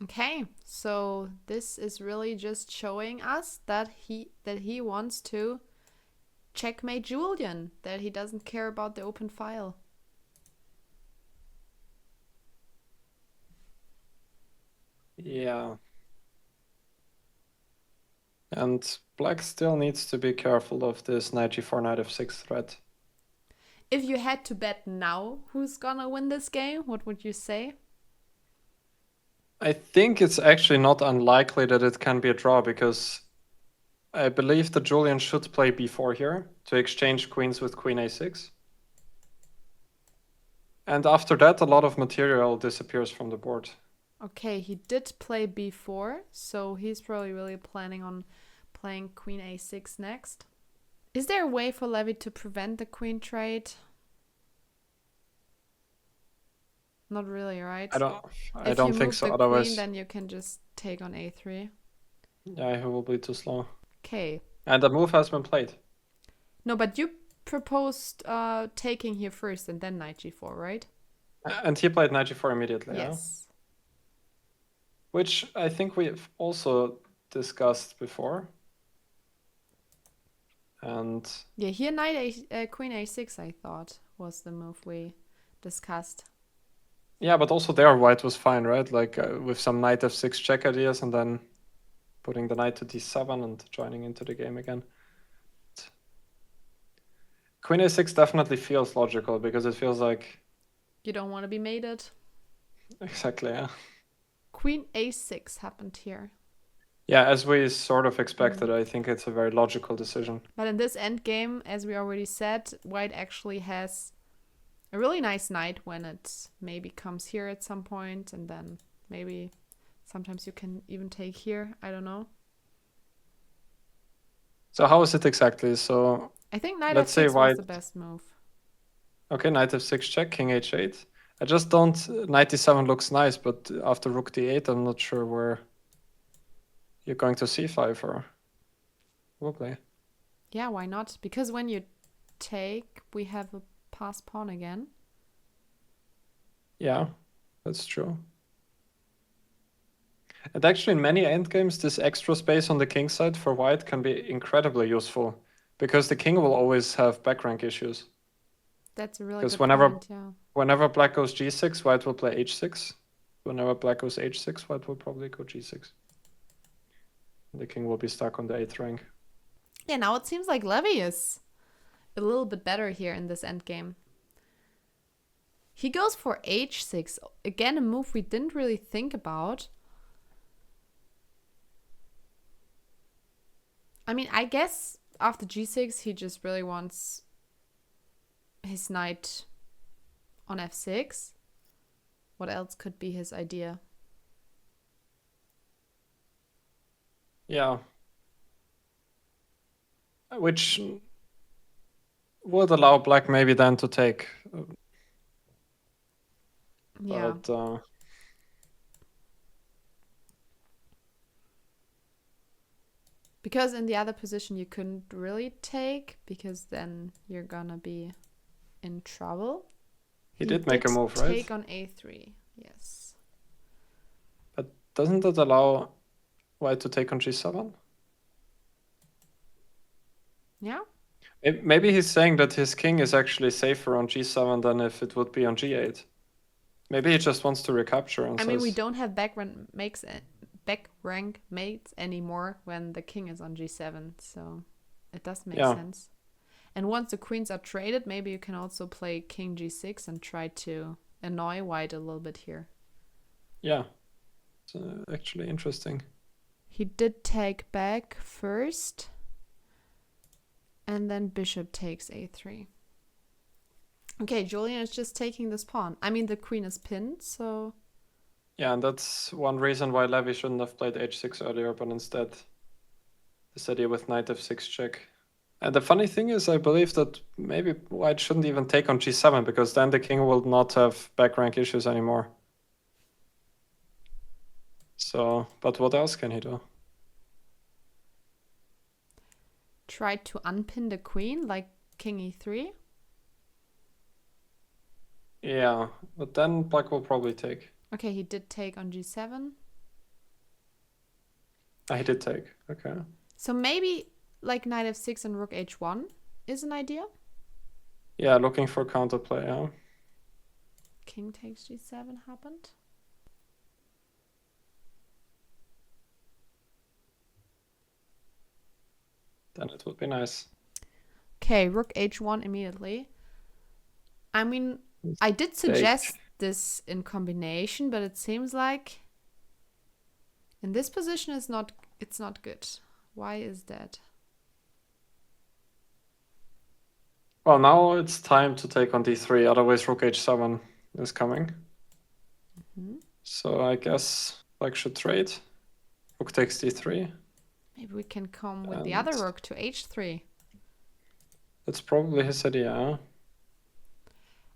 Okay, so this is really just showing us that he wants to checkmate Julian, that he doesn't care about the open file. Yeah. And black still needs to be careful of this knight g4, knight f6 threat. If you had to bet now who's gonna win this game, what would you say? I think it's actually not unlikely that it can be a draw because I believe that Julian should play b4 here to exchange queens with queen a6. And after that, a lot of material disappears from the board. Okay, he did play b4, so he's probably really planning on playing queen a6 next. Is there a way for Levy to prevent the queen trade? Not really, right? I don't If think you move so. the Otherwise, queen, then you can just take on a3. yeah, he will be too slow. Okay. And the move has been played. No, but you proposed taking here first and then knight g4, right? And he played knight g4 immediately, Yes. yeah? Which I think we've also discussed before. And Yeah, here queen a6, I thought, was the move we discussed. yeah, but also there white was fine, right? Like with some knight f6 check ideas and then putting the knight to d7 and joining into the game again. Queen a6 definitely feels logical because it feels like... You don't want to be mated. Exactly, yeah. Queen a6 happened here. Yeah, as we sort of expected, I think it's a very logical decision. But in this endgame, as we already said, white actually has a really nice knight when it maybe comes here at some point, and then maybe sometimes you can even take here. I don't know. So how is it exactly? So I think knight let's say f6 was white... the best move. Okay, knight f6 check, king h8. I just don't... Knight d7 looks nice, but after rook d8, I'm not sure where you're going to c5 or... Probably. Yeah, why not? Because when you take, we have a pass pawn again. Yeah, that's true. And actually in many endgames, this extra space on the king side for white can be incredibly useful because the king will always have back rank issues. That's a really Because good point, yeah. whenever black goes g6, white will play h6. Whenever black goes h6, white will probably go g6. The king will be stuck on the 8th rank. Yeah, now it seems like Levy is a little bit better here in this endgame. He goes for h6. Again, a move we didn't really think about. I mean, I guess after g6, he just really wants his knight on f6. What else could be his idea? Yeah. Which would allow black maybe then to take. Yeah. But Because in the other position you couldn't really take, because then you're gonna be in trouble. He did make a move, right? Take on a3, yes. But doesn't that allow white to take on g7? Yeah. Maybe he's saying that his king is actually safer on g7 than if it would be on g8. Maybe he just wants to recapture and I mean, we says, don't have back rank mates anymore when the king is on g7, so it does make sense. And once the queens are traded, maybe you can also play king g6 and try to annoy white a little bit here. Yeah, it's actually interesting. He did take back first, and then bishop takes a3. Okay, Julian is just taking this pawn. I mean, the queen is pinned, so... Yeah, and that's one reason why Levy shouldn't have played h6 earlier, but instead this idea with knight f6 check. And the funny thing is, I believe that maybe white shouldn't even take on g7, because then the king will not have back rank issues anymore. So, but what else can he do? Try to unpin the queen, like king e3. Yeah, but then black will probably take. Okay, he did take on g7. He did take, okay. So maybe like knight f6 and rook h1 is an idea? Yeah, looking for counterplay, yeah. King takes g7 happened. Then it would be nice. Okay, rook h1 immediately. I mean, I did suggest this in combination, but it seems like in this position it's not good. Why is that? Well, now it's time to take on d3, otherwise rook h7 is coming. So I guess black should trade. Rook takes d3. Maybe we can come with the other rook to h3. That's probably his idea, huh?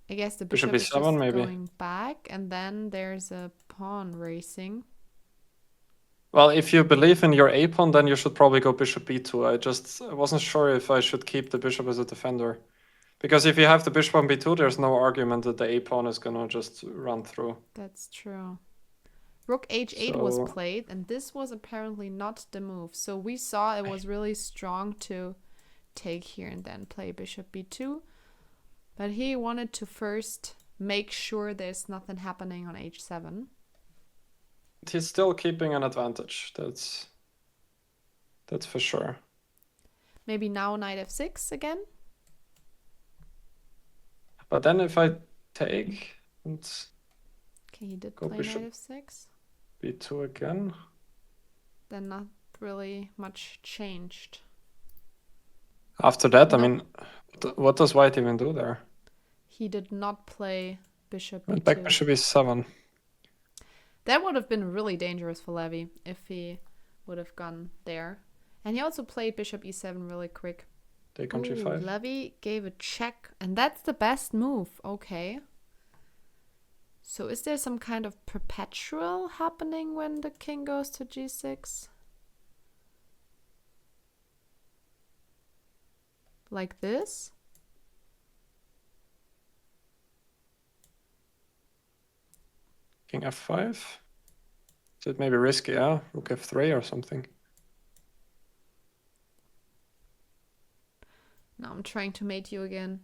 I guess the bishop is just going back, and then there's a pawn racing. Well, if you believe in your a pawn, then you should probably go bishop b2. I wasn't sure if I should keep the bishop as a defender. Because if you have the bishop on b2, there's no argument that the a pawn is gonna just run through. That's true. Rook h8 was played, and this was apparently not the move. So we saw it was really strong to take here and then play bishop b2. But he wanted to first make sure there's nothing happening on h7. He's still keeping an advantage. That's for sure. Maybe now knight f6 again? But then if I take and okay, he did play knight f6. b2 again. Then not really much changed. After that, I mean, what does white even do there? He did not play bishop Went b2. back bishop e7. That would have been really dangerous for Levy if he would have gone there. And he also played bishop e7 really quick. Take on g5. Levy gave a check, and that's the best move. Okay. So is there some kind of perpetual happening when the king goes to g6? Like this? King f5. Is it maybe risky, yeah? Rook f3 or something. Now I'm trying to mate you again.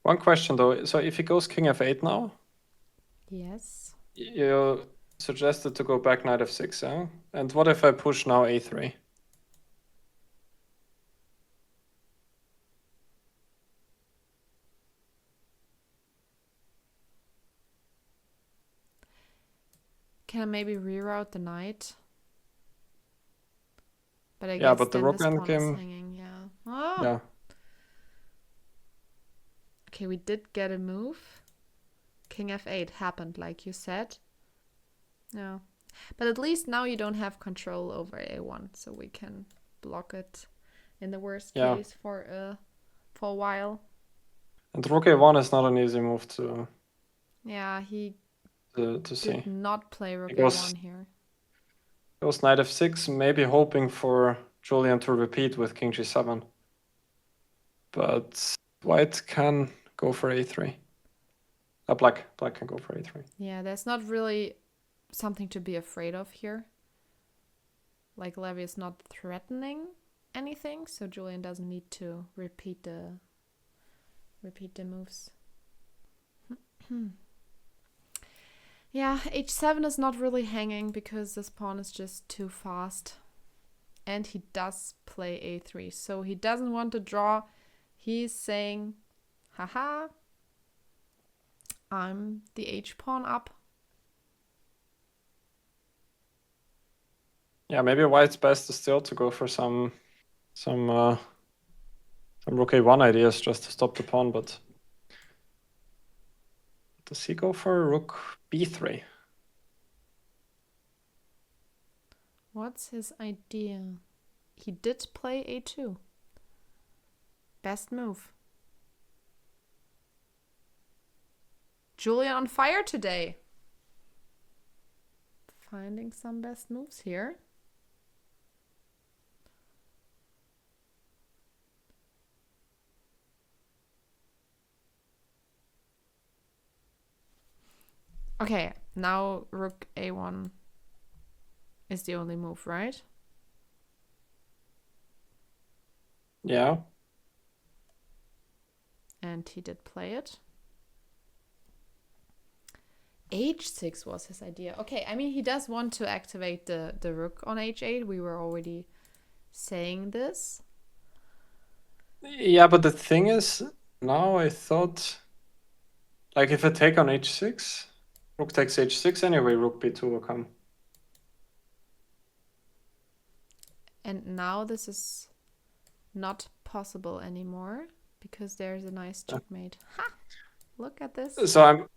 One question though. So if he goes king f8 now? Yes. You suggested to go back knight f6, yeah? And what if I push now a3? Can I maybe reroute the knight? But I guess yeah, but the rook endgame hanging, yeah. Oh. Yeah. Okay, we did get a move. King f8 happened, like you said. No. But at least now you don't have control over a1, so we can block it in the worst case for a while. And rook a1 is not an easy move to he see. Did not play rook a1 here. Goes knight f6, maybe hoping for Julian to repeat with king g7. But white can go for a3. Black can go for a3. Yeah, there's not really something to be afraid of here. Like, Levy is not threatening anything, so Julian doesn't need to repeat the moves. Yeah, h7 is not really hanging because this pawn is just too fast. And he does play a3, so he doesn't want to draw. He's saying, haha, I'm the h-pawn up. Yeah, maybe white's best is still to go for some rook a1 ideas just to stop the pawn, but does he go for rook b3? What's his idea? He did play a2. Best move. Julian on fire today. Finding some best moves here. Okay, now rook a1 is the only move, right? Yeah. And he did play it. h6 was his idea. Okay, I mean, he does want to activate the rook on h8. We were already saying this. Yeah, but the thing is, now I thought, like, if I take on h6, rook takes h6 anyway, rook b2 will come. And now this is not possible anymore because there's a nice checkmate. Ha! Look at this. So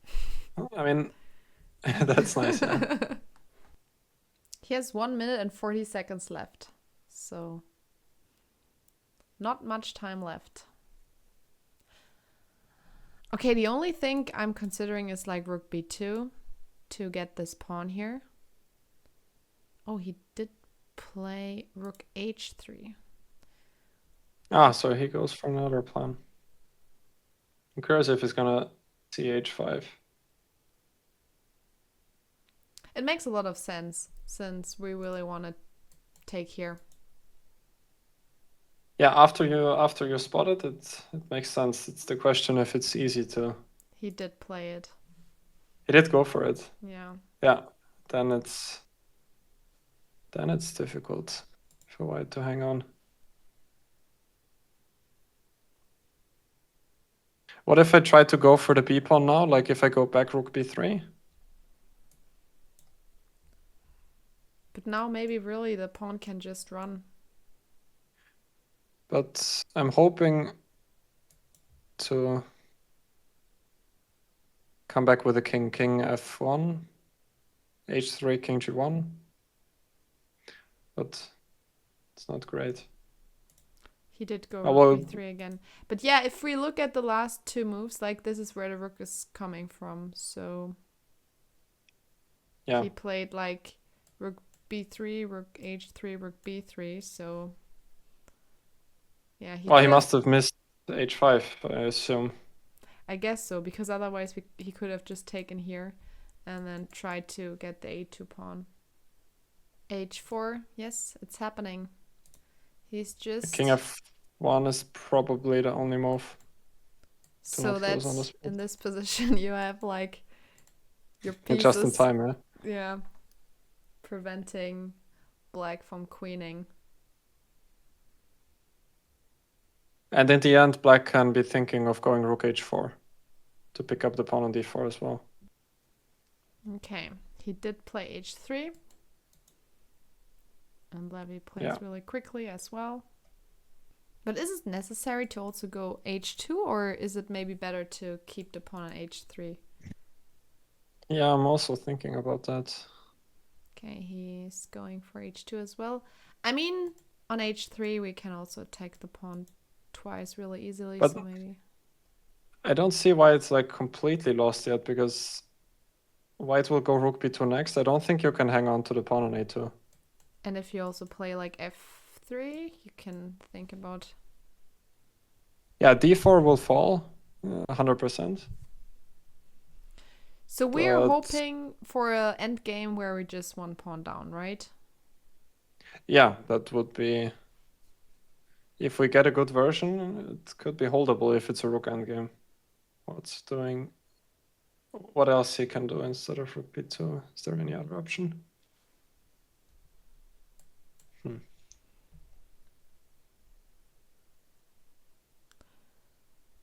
I mean, that's nice, yeah. He has 1 minute and 40 seconds left. So, not much time left. Okay, the only thing I'm considering is like rook b2 to get this pawn here. Oh, he did play rook h3. Ah, so he goes for another plan. I'm curious if he's gonna see h5. It makes a lot of sense since we really want to take here. Yeah, after you spot it, it makes sense. It's the question if it's easy to. He did play it. He did go for it. Yeah. Yeah, then it's difficult for white to hang on. What if I try to go for the b pawn now? Like if I go back rook b3? But now maybe really the pawn can just run. But I'm hoping to come back with a king f1, h3, king g1. But it's not great. He did go Oh, well, rook b3 again. But yeah, if we look at the last two moves, like this is where the rook is coming from. So yeah. he played like rook b3, rook h3, rook b3. So yeah, He must have missed h5, I assume. I guess so, because otherwise he could have just taken here and then tried to get the a2 pawn. h4, yes, it's happening. He's just... King f1 is probably the only move. So that's in this position you have like your pieces... Just in time, yeah? Yeah. Preventing black from queening. And in the end, black can be thinking of going rook h4 to pick up the pawn on d4 as well. Okay, he did play h3. And Levy plays really quickly as well. But is it necessary to also go h2, or is it maybe better to keep the pawn on h3? Yeah, I'm also thinking about that. Okay, he's going for h2 as well. I mean, on h3 we can also take the pawn twice really easily, But so maybe... I don't see why it's like completely lost yet, because white will go rook b2 next. I don't think you can hang on to the pawn on a2. And if you also play like e3. You can think about. Yeah, d4 will fall 100%. So we're But hoping for an endgame where we just one pawn down, right? yeah, that would be. If we get a good version, it could be holdable if it's a rook endgame. What's doing? What else he can do instead of rook b2? Is there any other option?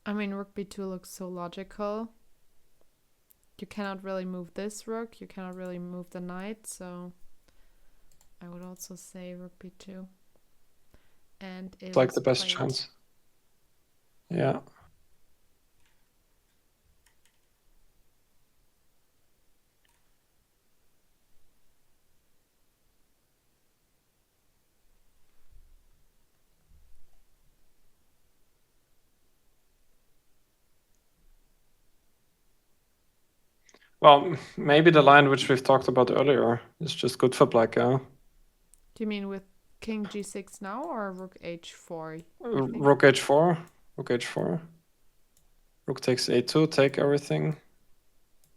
I mean, rook b2 looks so logical. You cannot really move this rook. You cannot really move the knight. So I would also say rook b2. And it It's like was the best played. chance. Yeah. Well, maybe the line which we've talked about earlier is just good for black, yeah? Do you mean with king g6 now or rook h4? Rook h4, rook h4. Rook takes a2, take everything.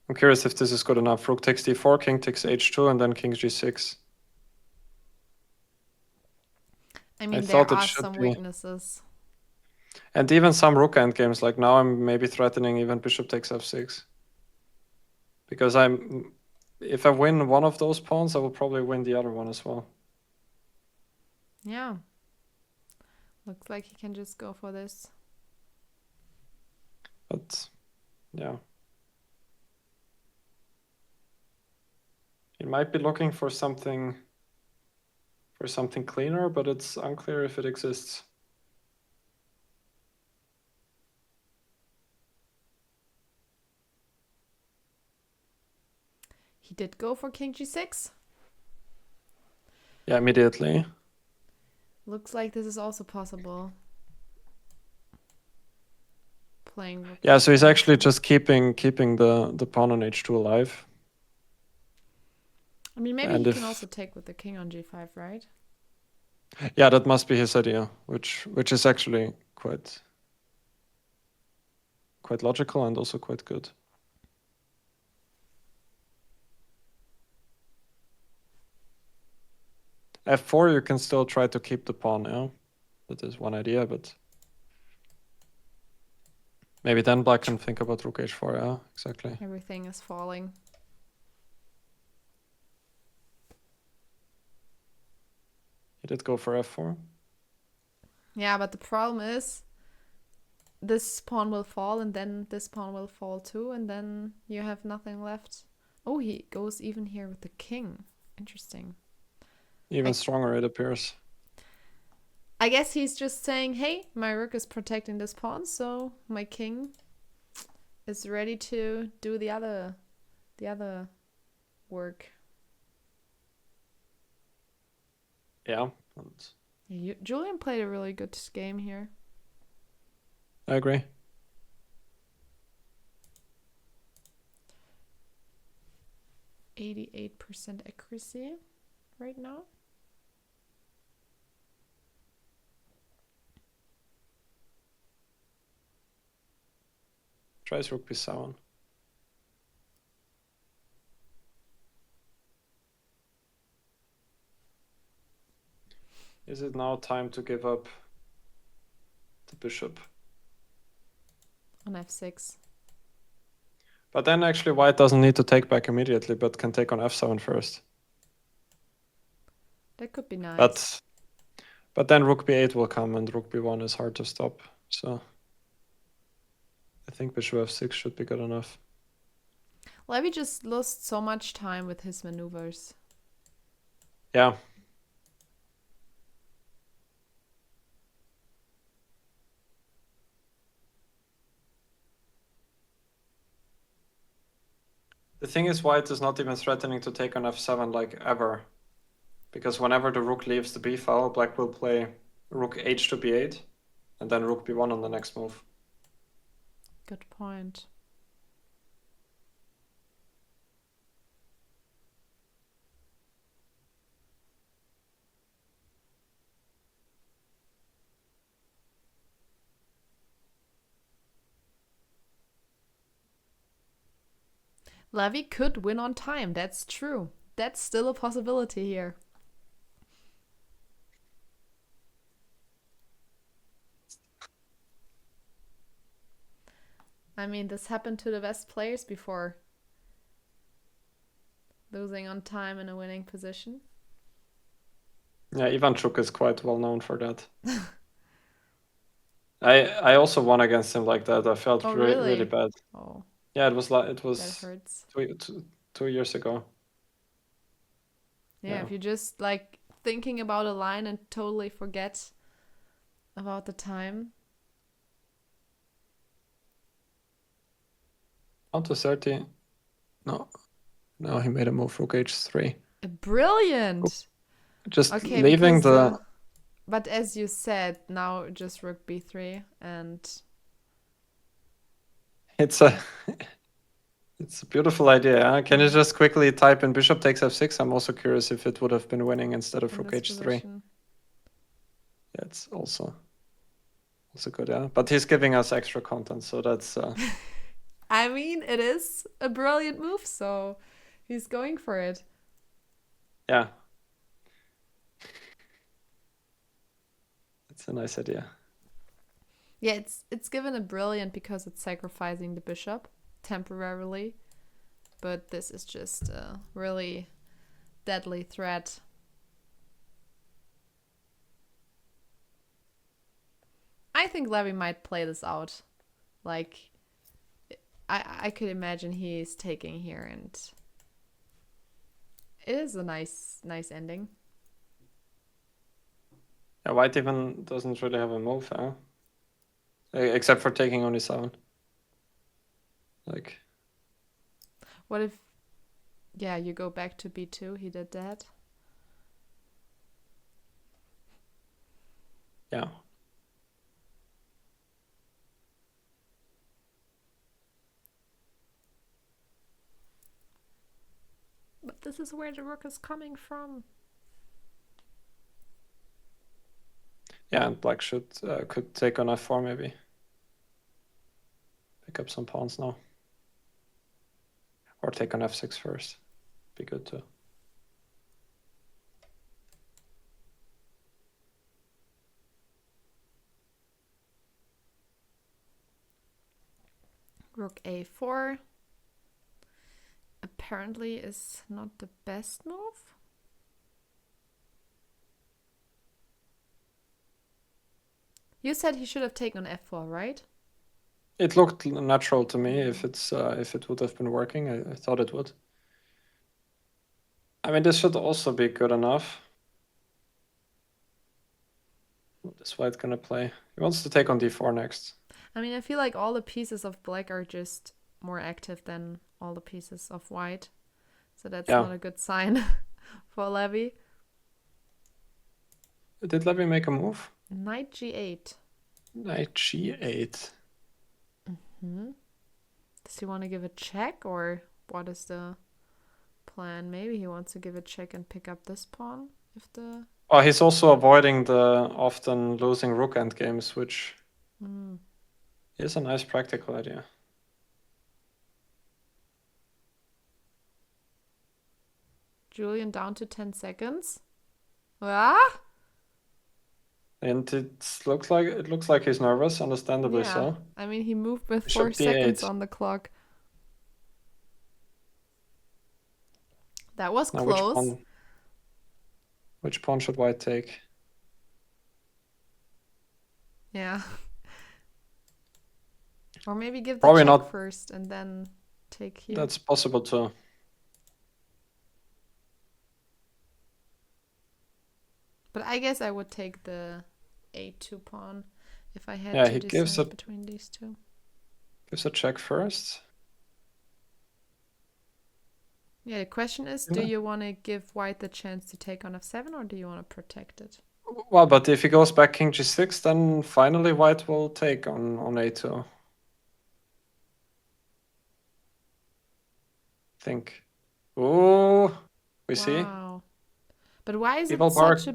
I'm curious if this is good enough. Rook takes d4, king takes h2, and then king g6. I mean, there thought it are should some be. weaknesses. And even some rook endgames, like now I'm maybe threatening even bishop takes f6. Because if I win one of those pawns, I will probably win the other one as well. Yeah. Looks like he can just go for this. But yeah. He might be looking for something cleaner, but it's unclear if it exists. He did go for king g6. Yeah, immediately. Looks like this is also possible. Playing rook Yeah, so he's h5. actually just keeping the pawn on h2 alive. I mean, maybe And he if- can also take with the king on g5, right? Yeah, that must be his idea, which is actually quite logical and also quite good. f4, you can still try to keep the pawn, yeah? That is one idea, but maybe then black can think about rook h4, yeah, exactly. Everything is falling. He did go for f4. Yeah, but the problem is this pawn will fall and then this pawn will fall too, and then you have nothing left. Oh, he goes even here with the king. Interesting. Even stronger, it appears. I guess he's just saying, hey, my rook is protecting this pawn, so my king is ready to do the other work. Yeah. Julian played a really good game here. I agree. %88% accuracy right now. Tries rook b7. Is it now time to give up the bishop? On f6. But then actually white doesn't need to take back immediately, but can take on f7 first. That could be nice. But then rook b8 will come and rook b1 is hard to stop. So I think bishop f6 should be good enough. Levy just lost so much time with his maneuvers. Yeah. The thing is, white is not even threatening to take on f7 like ever. Because whenever the rook leaves the b file, black will play rook h to b8 and then rook b1 on the next move. Good point. Levy could win on time. That's true. That's still a possibility here. I mean, this happened to the best players before. Losing on time in a winning position. Yeah, Ivanchuk is quite well known for that. I also won against him like that. I felt Oh, really really? bad. Oh, Yeah, it was that 2 years ago. Yeah, Yeah. if you just like thinking about a line and totally forget about the time. On to 30. No, he made a move. Rook h3. Brilliant. Just Okay, leaving because but as you said, now just rook b3 and it's a it's a beautiful idea. Huh? Can you just quickly type in bishop takes f6? I'm also curious if it would have been winning instead of in rook this h3. position. Yeah, it's also good, yeah. But he's giving us extra content, so that's I mean, it is a brilliant move, so he's going for it. yeah. It's a nice idea. Yeah, it's given a brilliant because it's sacrificing the bishop temporarily, but this is just a really deadly threat. I think Levy might play this out. Like, I could imagine he's taking here, and it is a nice ending. Yeah, white even doesn't really have a move, huh? Except for taking only 7. Like, What if, yeah, you go back to b2? He did that. yeah. But this is where the rook is coming from. Yeah, and black could take on f4 maybe. Pick up some pawns now. Or take on f6 first. Be good too. Rook a4 apparently is not the best move. You said he should have taken f4, right? It looked natural to me if it would have been working. I thought it would. I mean, this should also be good enough. What is white gonna play? He wants to take on d4 next. I mean, I feel like all the pieces of black are just more active than all the pieces of white. So that's not a good sign for Levy. Did Levy make a move? Knight g8. Knight g8. Does he want to give a check, or what is the plan? Maybe he wants to give a check and pick up this pawn if the... Oh, he's also avoiding the often losing rook endgames, which is a nice practical idea. Julian down to 10 seconds. Ah! And it looks like he's nervous, understandably so. I mean, he moved with Bishop 4 seconds d8. on the clock. That was Now, close. which pawn should white take? Yeah. Or maybe give the Probably check not. first and then take here. That's possible too. But I guess I would take the a2 pawn if I had Yeah, to he gives decide between these two. Gives a check first. Yeah, the question is, do you want to give white the chance to take on f7, or do you want to protect it? Well, but if he goes back king g6, then finally white will take on a2. Think. Oh, we see. Wow. But why is it Evil such Bart. a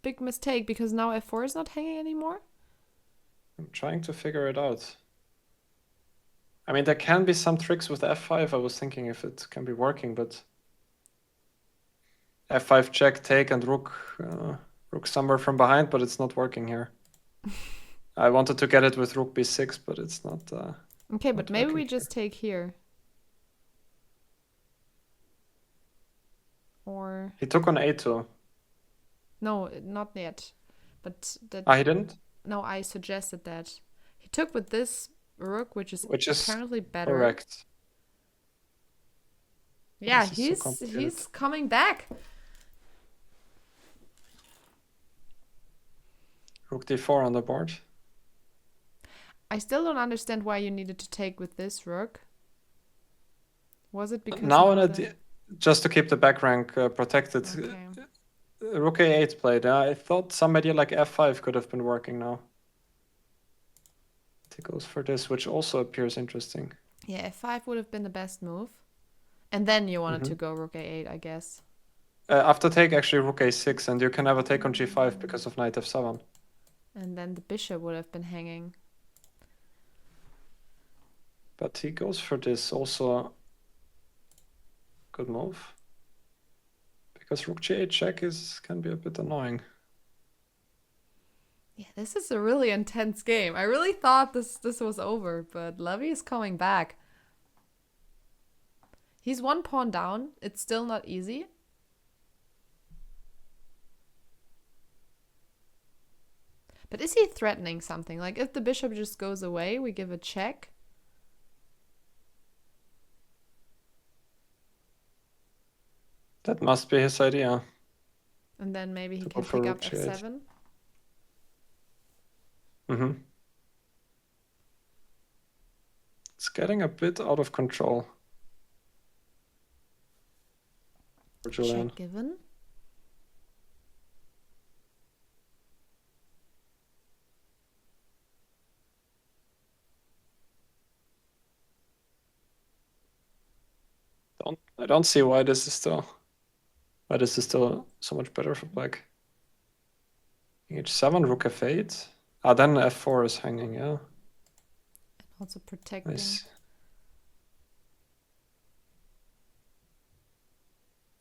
big mistake? Because now f4 is not hanging anymore? I'm trying to figure it out. I mean, there can be some tricks with f5. I was thinking if it can be working, but f5 check, take, and rook somewhere from behind, but it's not working here. I wanted to get it with rook b6, but it's not. Okay, not but maybe we working just take here. Or He took on a2. no, not yet. But that He didn't? no, I suggested that. He took with this rook, which is apparently better. Correct. Yeah, This is so complicated. he's coming back. Rook d4 on the board. I still don't understand why you needed to take with this rook. Was it because Now of the... just to keep the back rank protected. Okay. Rook a8 played. I thought some idea like f5 could have been working now. He goes for this, which also appears interesting. Yeah, f5 would have been the best move. And then you wanted to go rook a8, I guess. After take, actually rook a6, and you can never take on g5 because of knight f7. And then the bishop would have been hanging. But he goes for this, also good move. Because rook g8 check can be a bit annoying. Yeah, this is a really intense game. I really thought this was over, but Levy is coming back. He's one pawn down. It's still not easy. But is he threatening something? Like if the bishop just goes away, we give a check. That must be his idea. And then maybe he To can go for pick up rook g8. f7. It's getting a bit out of control for Julian. Check given. I don't see why this is still so much better for black. h7, rook f8. Then f4 is hanging, yeah. Also protecting. Nice.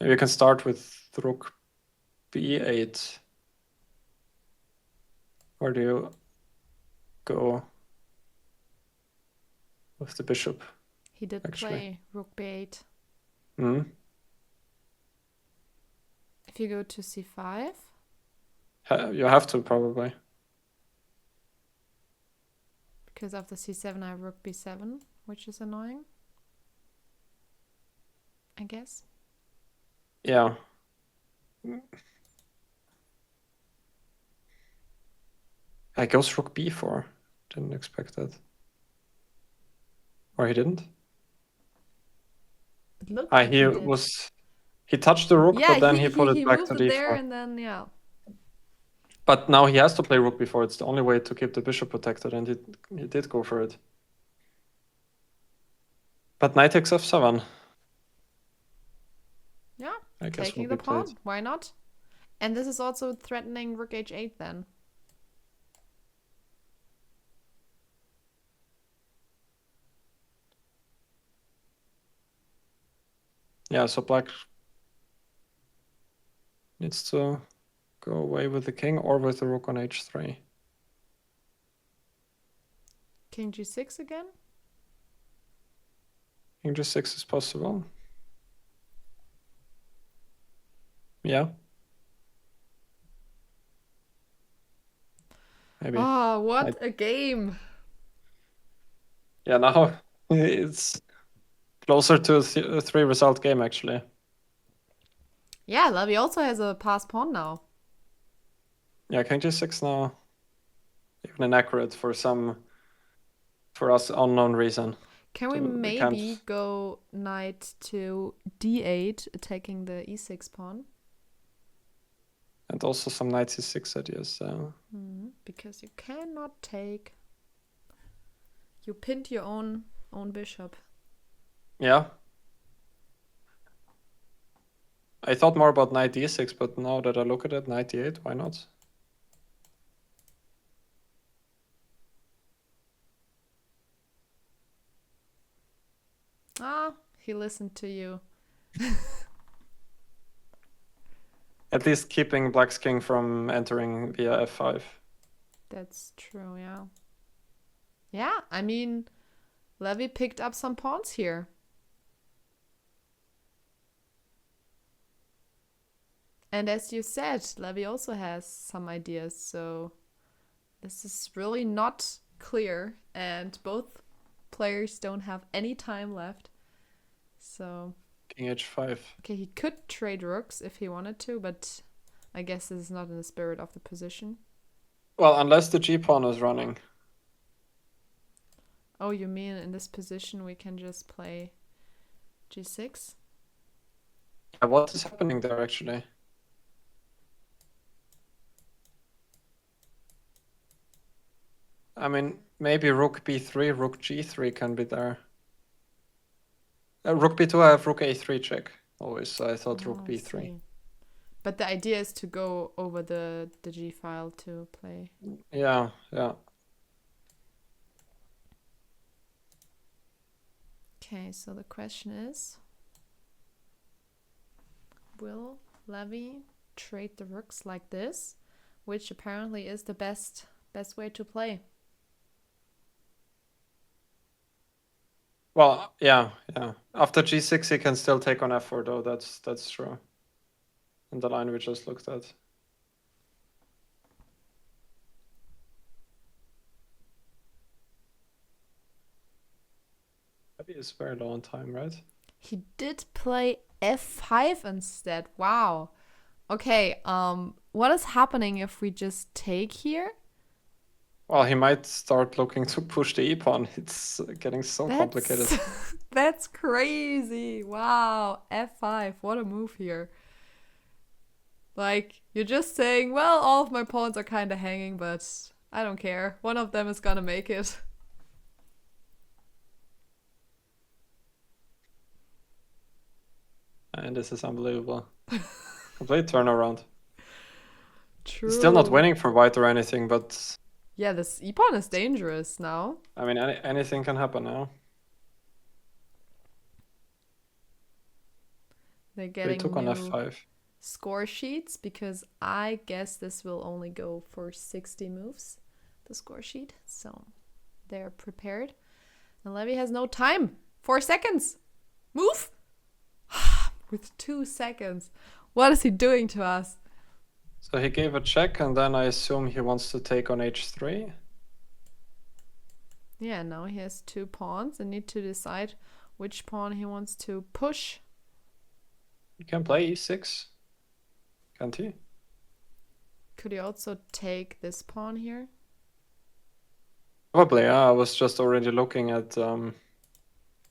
Maybe you can start with rook b8. Or do you go with the bishop? He did play rook b8. If you go to c5. You have to, probably. Because after c7 I have rook b7, which is annoying. I guess. Yeah. I goes rook b4. Didn't expect that. Or he didn't? It looked like he touched the rook, yeah, but then he put it back to moved it d4. there and then yeah. But now he has to play rook b4. It's the only way to keep the bishop protected, and he did go for it. But knight takes f7. Yeah, I guess taking will the be played. pawn. Why not? And this is also threatening rook h8 then. Yeah, so black needs to go away with the king or with the rook on h3. King g6 again? King g6 is possible. Yeah. Maybe. Oh, what a game. Yeah, now it's closer to a 3-result game, actually. Yeah, Levy also has a pass pawn now. Yeah, king g6 now. Even inaccurate for us unknown reason. Can we maybe go knight to d8, attacking the e6 pawn? And also some knight c6 ideas. Because you cannot take. You pinned your own bishop. Yeah. I thought more about knight d6, but now that I look at it, knight d8, why not? Ah, he listened to you. At least keeping Black's king from entering via f5. That's true, yeah. Yeah, I mean, Levy picked up some pawns here. And as you said, Levy also has some ideas, so this is really not clear, and both players don't have any time left. So, King h5. okay, he could trade rooks if he wanted to, but I guess this is not in the spirit of the position. Well, unless the g-pawn is running. Oh, you mean in this position we can just play g6? What is happening there, actually? I mean, maybe rook b3, rook g3 can be there. Rook b2, I have rook a3 check always, so I thought rook Oh, b3. see. But the idea is to go over the g file to play. Yeah, yeah. Okay, so the question is, will Levy trade the rooks like this, which apparently is the best way to play? Well, yeah. After g6, he can still take on f4, though. That's true. In the line we just looked at. Maybe it's very low on time, right? He did play f5 instead. Wow. Okay, what is happening if we just take here? Well, he might start looking to push the e-pawn. It's getting so complicated. That's crazy. Wow, f5. What a move here. Like, you're just saying, well, all of my pawns are kind of hanging, but I don't care. One of them is gonna make it. And this is unbelievable. Complete turnaround. True. He's still not winning for white or anything, but Yeah, this e-pawn is dangerous now. I mean, anything can happen now. They're He getting took on new f5. score sheets because I guess this will only go for 60 moves, the score sheet. So they're prepared. And Levy has no time. 4 seconds. Move. With 2 seconds. What is he doing to us? So he gave a check, and then I assume he wants to take on h3. Yeah, now he has 2 pawns and need to decide which pawn he wants to push. He can play e6, can't he? Could he also take this pawn here? Probably, yeah. I was just already looking at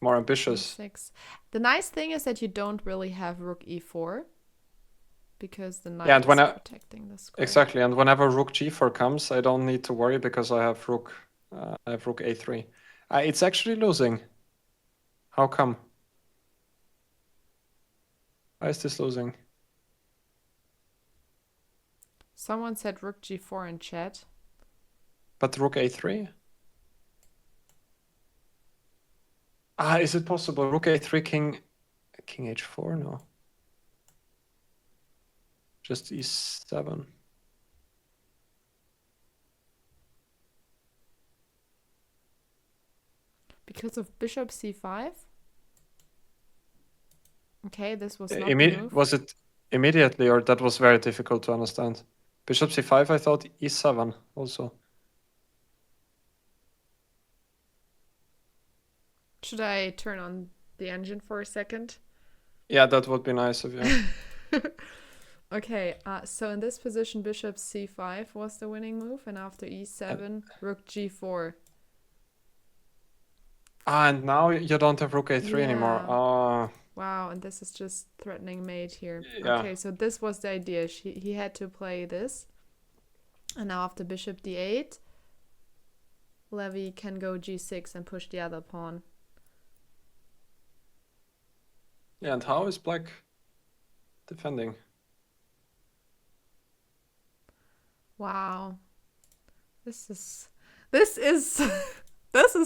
more ambitious. E6. The nice thing is that you don't really have rook e4 because the knight and is when protecting the square. Exactly, and whenever rook g4 comes, I don't need to worry because I have rook a3. It's actually losing. How come? Why is this losing? Someone said rook g4 in chat. But rook a3? Is it possible? Rook a3, king h4? No. Just e7. Because of bishop c5? Okay, this was not the move. Was it immediately, or that was very difficult to understand? Bishop c5, I thought e7 also. Should I turn on the engine for a second? Yeah, that would be nice of you. Okay, so in this position, bishop c5 was the winning move, and after e7, rook g4. And now you don't have rook a3 anymore. Wow, and this is just threatening mate here. Yeah. Okay, so this was the idea. He had to play this. And now after bishop d8, Levy can go g6 and push the other pawn. Yeah, and how is black defending? Wow. This is this is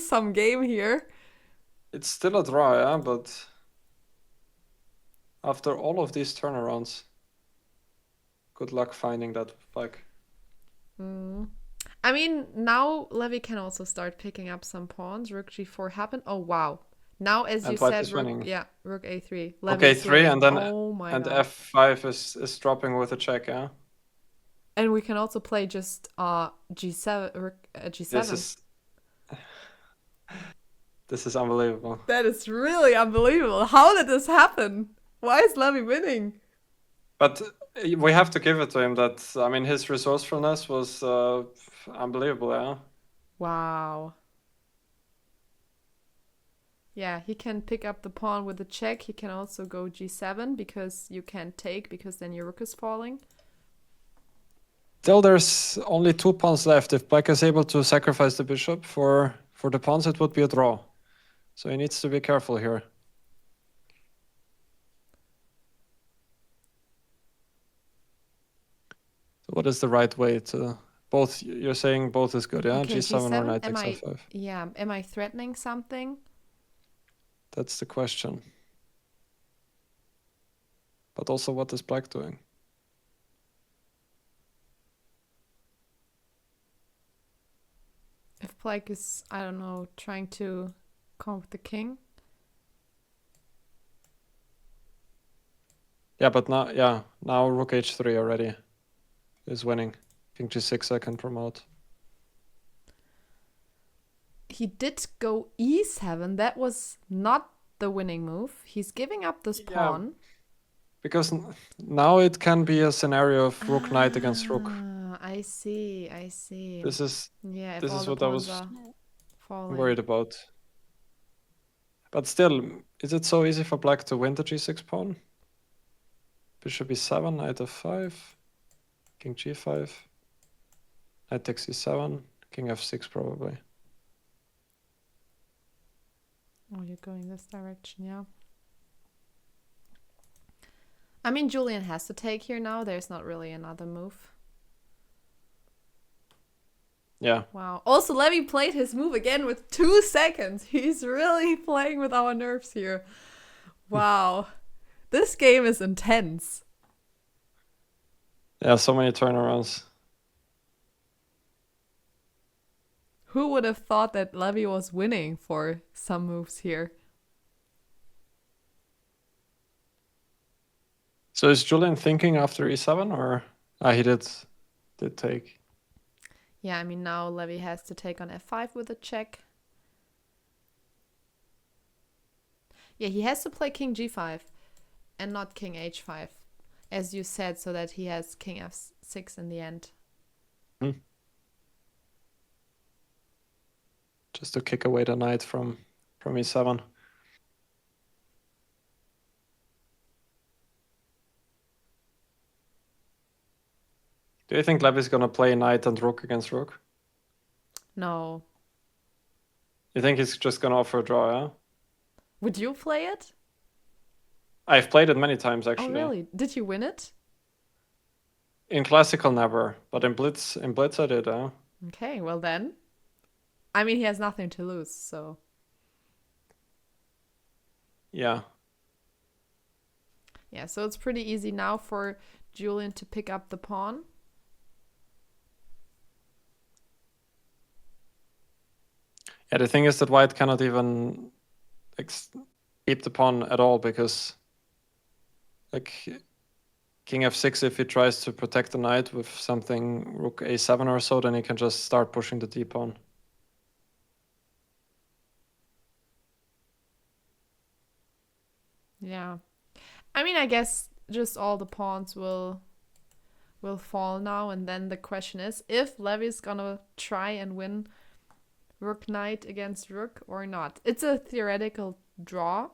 some game here. It's still a draw, yeah, but after all of these turnarounds, good luck finding that black. I mean, now Levy can also start picking up some pawns. Rook g4 happened. Oh, wow. Now, as you And white said, is Rook, winning. yeah, Rook a3. Rook Levy is a3, winning. and then Oh my and god. f5 is dropping with a check, yeah. And we can also play just g7, Rook g7. This is unbelievable. That is really unbelievable. How did this happen? Why is Levy winning? But we have to give it to him that, I mean, his resourcefulness was unbelievable, yeah. Wow. Yeah, he can pick up the pawn with a check. He can also go g7 because you can't take because then your rook is falling. Still, there's only 2 pawns left. If black is able to sacrifice the bishop for the pawns, it would be a draw. So he needs to be careful here. So what is the right way to... Both, you're saying both is good, yeah? Okay, G7 or knight am takes I, f5. yeah, am I threatening something? That's the question. But also, what is black doing? If black is, I don't know, trying to come with the king. Yeah, but now rook h3 already is winning. King g6 I can promote. He did go e7. That was not the winning move. He's giving up this pawn. Because now it can be a scenario of rook knight against rook. I see. This is Yeah, if this all is the what I pawns was are falling. worried about. But still, is it so easy for black to win the g6 pawn? Bishop e7, knight f5, king g5, knight takes e7, king f6 probably. Oh, you're going this direction, yeah. I mean, Julian has to take here now. There's not really another move. Yeah. Wow. Also, Levy played his move again with 2 seconds. He's really playing with our nerves here. Wow. This game is intense. Yeah, so many turnarounds. Who would have thought that Levy was winning for some moves here? So is Julian thinking after e7 or he did take? Yeah, I mean, now Levy has to take on f5 with a check. Yeah, he has to play king g5 and not king h5, as you said, so that he has king f6 in the end. Just to kick away the knight from e7. Do you think Levy's gonna play knight and rook against rook? No. You think he's just gonna offer a draw, yeah? Would you play it? I've played it many times, Oh, actually. really? Did you win it? In classical, never, but in blitz I did, yeah. Okay, well then. I mean, he has nothing to lose, so. Yeah. Yeah, so it's pretty easy now for Julian to pick up the pawn. Yeah, the thing is that white cannot even keep the pawn at all because, like, king f6, if he tries to protect the knight with something rook a7 or so, then he can just start pushing the d-pawn. Yeah. I mean, I guess just all the pawns will fall now, and then the question is if Levy's gonna try and win rook knight against rook or not. It's a theoretical draw.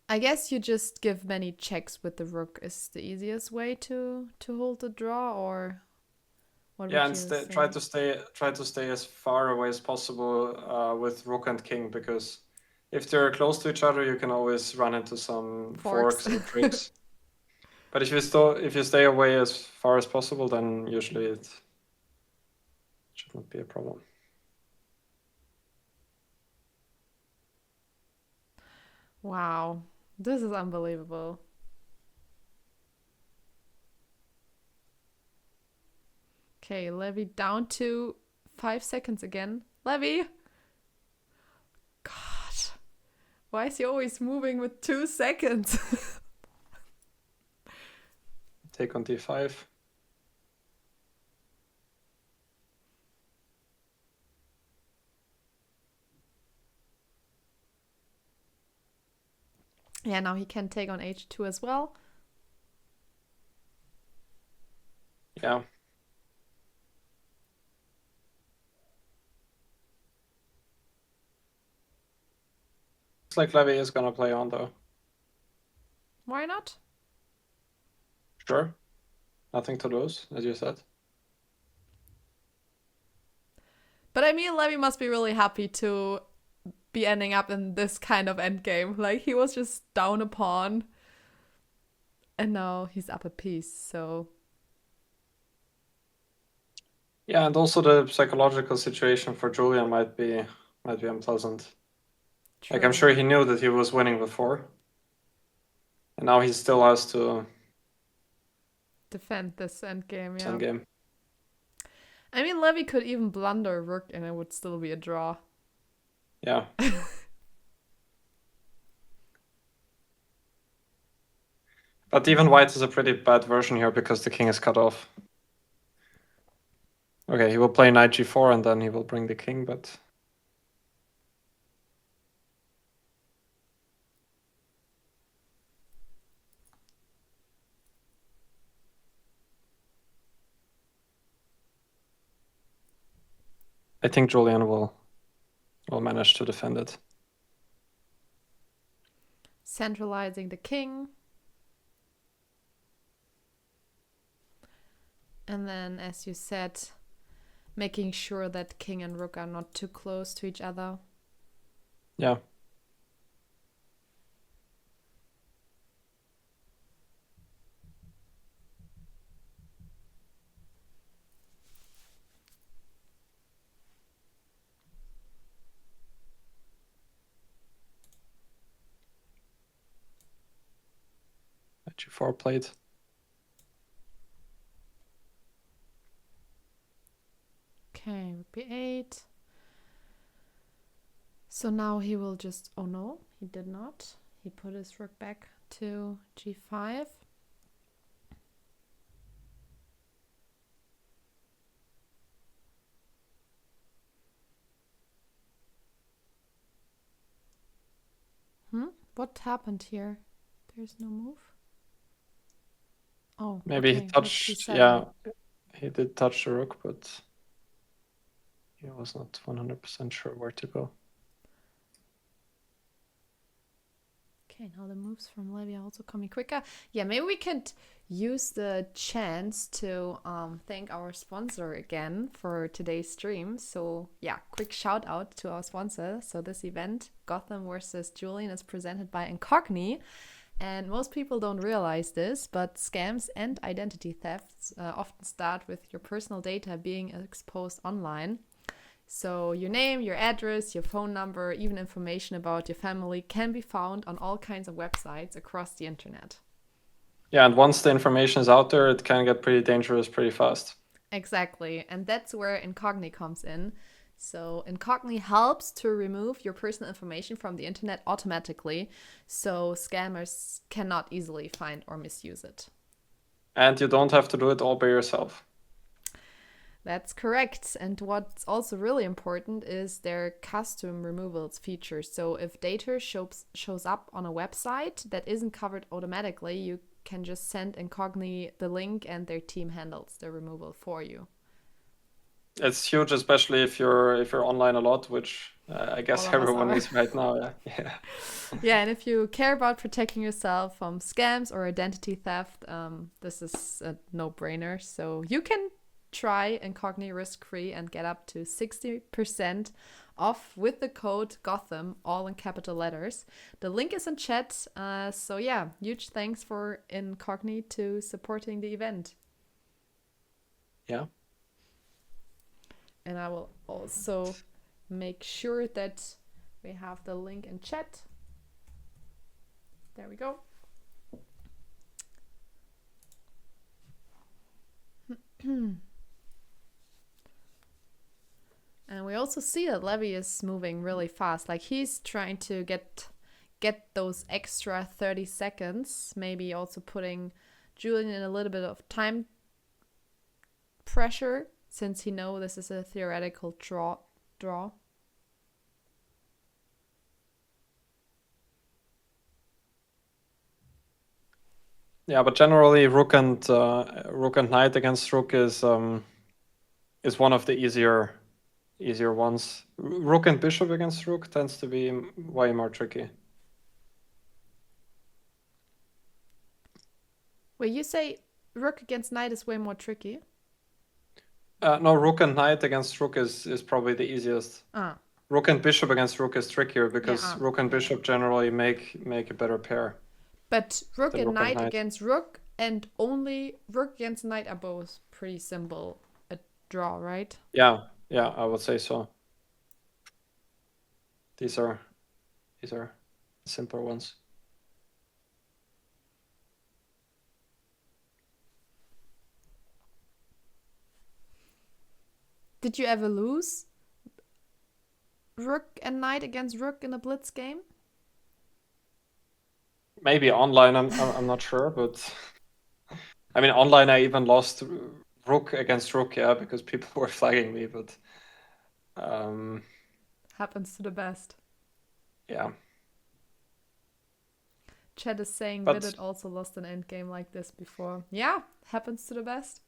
I guess you just give many checks with the rook is the easiest way to hold the draw, or what Yeah, would and you say? try to stay as far away as possible with rook and king, because if they're close to each other, you can always run into some forks or tricks. But if you stay away as far as possible, then usually it should not be a problem. Wow. This is unbelievable. Okay, Levy down to 5 seconds again. Levy! God. Why is he always moving with 2 seconds? Take on d5. Yeah, now he can take on h2 as well. Yeah. Looks like Levy is gonna play on though. Why not? Sure. Nothing to lose, as you said. But I mean, Levy must be really happy to be ending up in this kind of endgame. Like, he was just down a pawn. And now he's up a piece, so... Yeah, and also the psychological situation for Julian might be unpleasant. True. Like, I'm sure he knew that he was winning before. And now he still has to defend this endgame, yeah. endgame. I mean, Levy could even blunder Rook and it would still be a draw. Yeah. But even white is a pretty bad version here because the king is cut off. Okay, he will play knight g4 and then he will bring the king, but... I think Julian will manage to defend it. Centralizing the king. And then, as you said, making sure that king and rook are not too close to each other. Yeah. G4 played. Okay, rook b8. So now he will just... Oh no, he did not. He put his rook back to g5. What happened here? There's no move. Oh, maybe okay. he touched... Rook Yeah, he did touch the rook, but he was not 100% sure where to go. Okay, now the moves from Levy are also coming quicker. Yeah, maybe we could use the chance to thank our sponsor again for today's stream. So yeah, quick shout out to our sponsor. So this event, Gotham versus Julian, is presented by Incogni. And most people don't realize this, but scams and identity thefts often start with your personal data being exposed online. So your name, your address, your phone number, even information about your family can be found on all kinds of websites across the internet. Yeah, and once the information is out there, it can get pretty dangerous pretty fast. Exactly, and that's where Incogni comes in. So Incogni helps to remove your personal information from the internet automatically, so scammers cannot easily find or misuse it. And you don't have to do it all by yourself. That's correct. And what's also really important is their custom removals feature. So if data shows up on a website that isn't covered automatically, you can just send Incogni the link and their team handles the removal for you. It's huge, especially if you're online a lot, which I guess everyone is right now. Yeah. Yeah, and if you care about protecting yourself from scams or identity theft, this is a no-brainer. So you can try Incogni risk-free and get up to 60% off with the code Gotham, all in capital letters. The link is in chat. So yeah, huge thanks for Incogni to supporting the event. Yeah. And I will also make sure that we have the link in chat. There we go. And we also see that Levy is moving really fast. Like he's trying to get those extra 30 seconds, maybe also putting Julian in a little bit of time pressure since he knows this is a theoretical draw. Yeah, but generally Rook and Knight against Rook is one of the easier ones. Rook and Bishop against Rook tends to be way more tricky. Wait, you say Rook against Knight is way more tricky? No, Rook and Knight against Rook is probably the easiest. Ah. Rook and Bishop against Rook is trickier because Yeah, Rook and Bishop generally make a better pair. But Rook than and Rook and Knight Knight. against Rook and only Rook against Knight are both pretty simple a draw, right? Yeah, I would say so. These are simpler ones. Did you ever lose Rook and Knight against Rook in a blitz game? Maybe online, I'm not sure, but I mean online I even lost Rook against Rook, yeah, because people were flagging me, but Happens to the best. yeah. Chad is saying But Vidit also lost an endgame like this before. Yeah, happens to the best.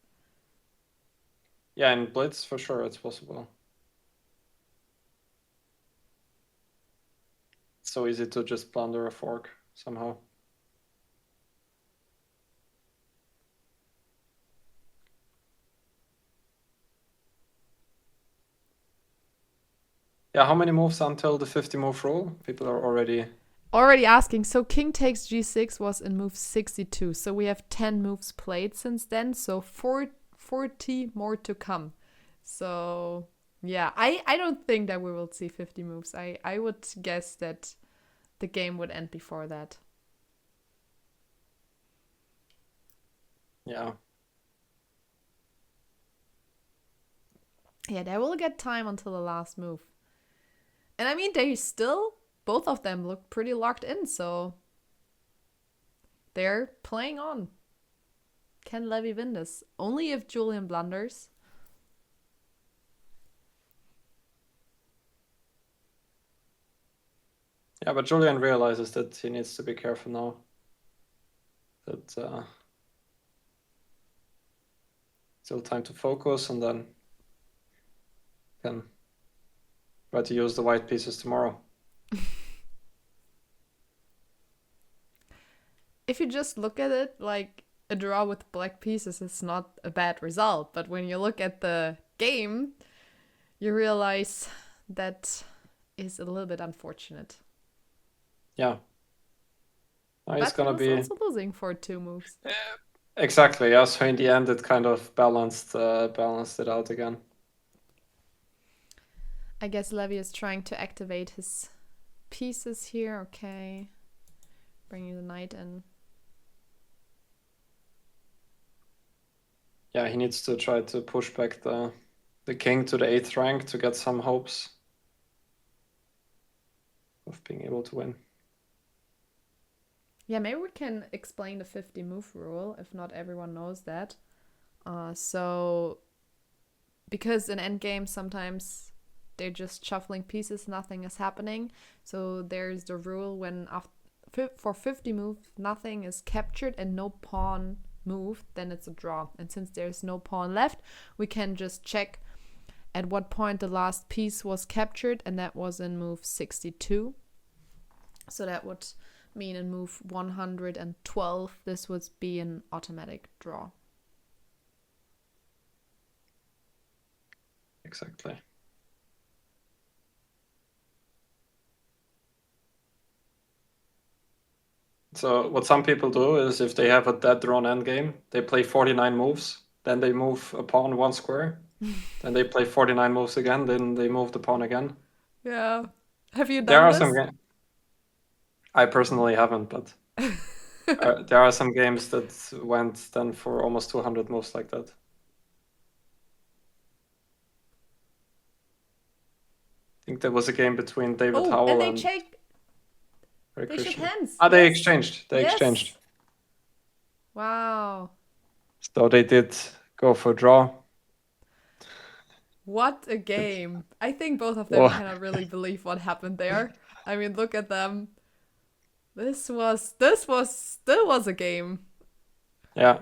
yeah, in Blitz for sure it's possible. It's so easy to just blunder a fork somehow. Yeah, how many moves until the 50 move rule? People are already asking. So King takes G6 was in move 62. So we have 10 moves played since then. So 40 more to come. So yeah, I don't think that we will see 50 moves. I would guess that the game would end before that. Yeah. Yeah, they will get time until the last move. And I mean, they still, both of them look pretty locked in, so they're playing on. Can Levy win this? Only if Julian blunders. Yeah, but Julian realizes that he needs to be careful now. That still time to focus, and then can try to use the white pieces tomorrow. If you just look at it, like a draw with black pieces is not a bad result. But when you look at the game, you realize that is a little bit unfortunate. Yeah. Now he's But gonna he was be also losing for 2 moves. exactly, yeah. So in the end, it kind of balanced it out again. I guess Levy is trying to activate his pieces here. Okay. Bringing the knight in. Yeah, he needs to try to push back the king to the 8th rank to get some hopes of being able to win. Yeah, maybe we can explain the 50 move rule if not everyone knows that. So, because in endgame sometimes they're just shuffling pieces, nothing is happening. So there's the rule when for 50 moves nothing is captured and no pawn moved, then it's a draw. And since there's no pawn left, we can just check at what point the last piece was captured, and that was in move 62. So that would mean in move 112 this would be an automatic draw. Exactly. So what some people do is if they have a dead drawn endgame, they play 49 moves, then they move a pawn 1 square, then they play 49 moves again, then they move the pawn again. Yeah. Have you There done are this? some I personally haven't, but There are some games that went then for almost 200 moves like that. I think there was a game between David Oh, Howell and they and shake. Hare They shook Krishna. hands. They Yes. exchanged. They Yes. exchanged. Wow. So they did go for draw. What a game. I think both of them Oh. cannot really believe what happened there. I mean, look at them. This still was a game. Yeah.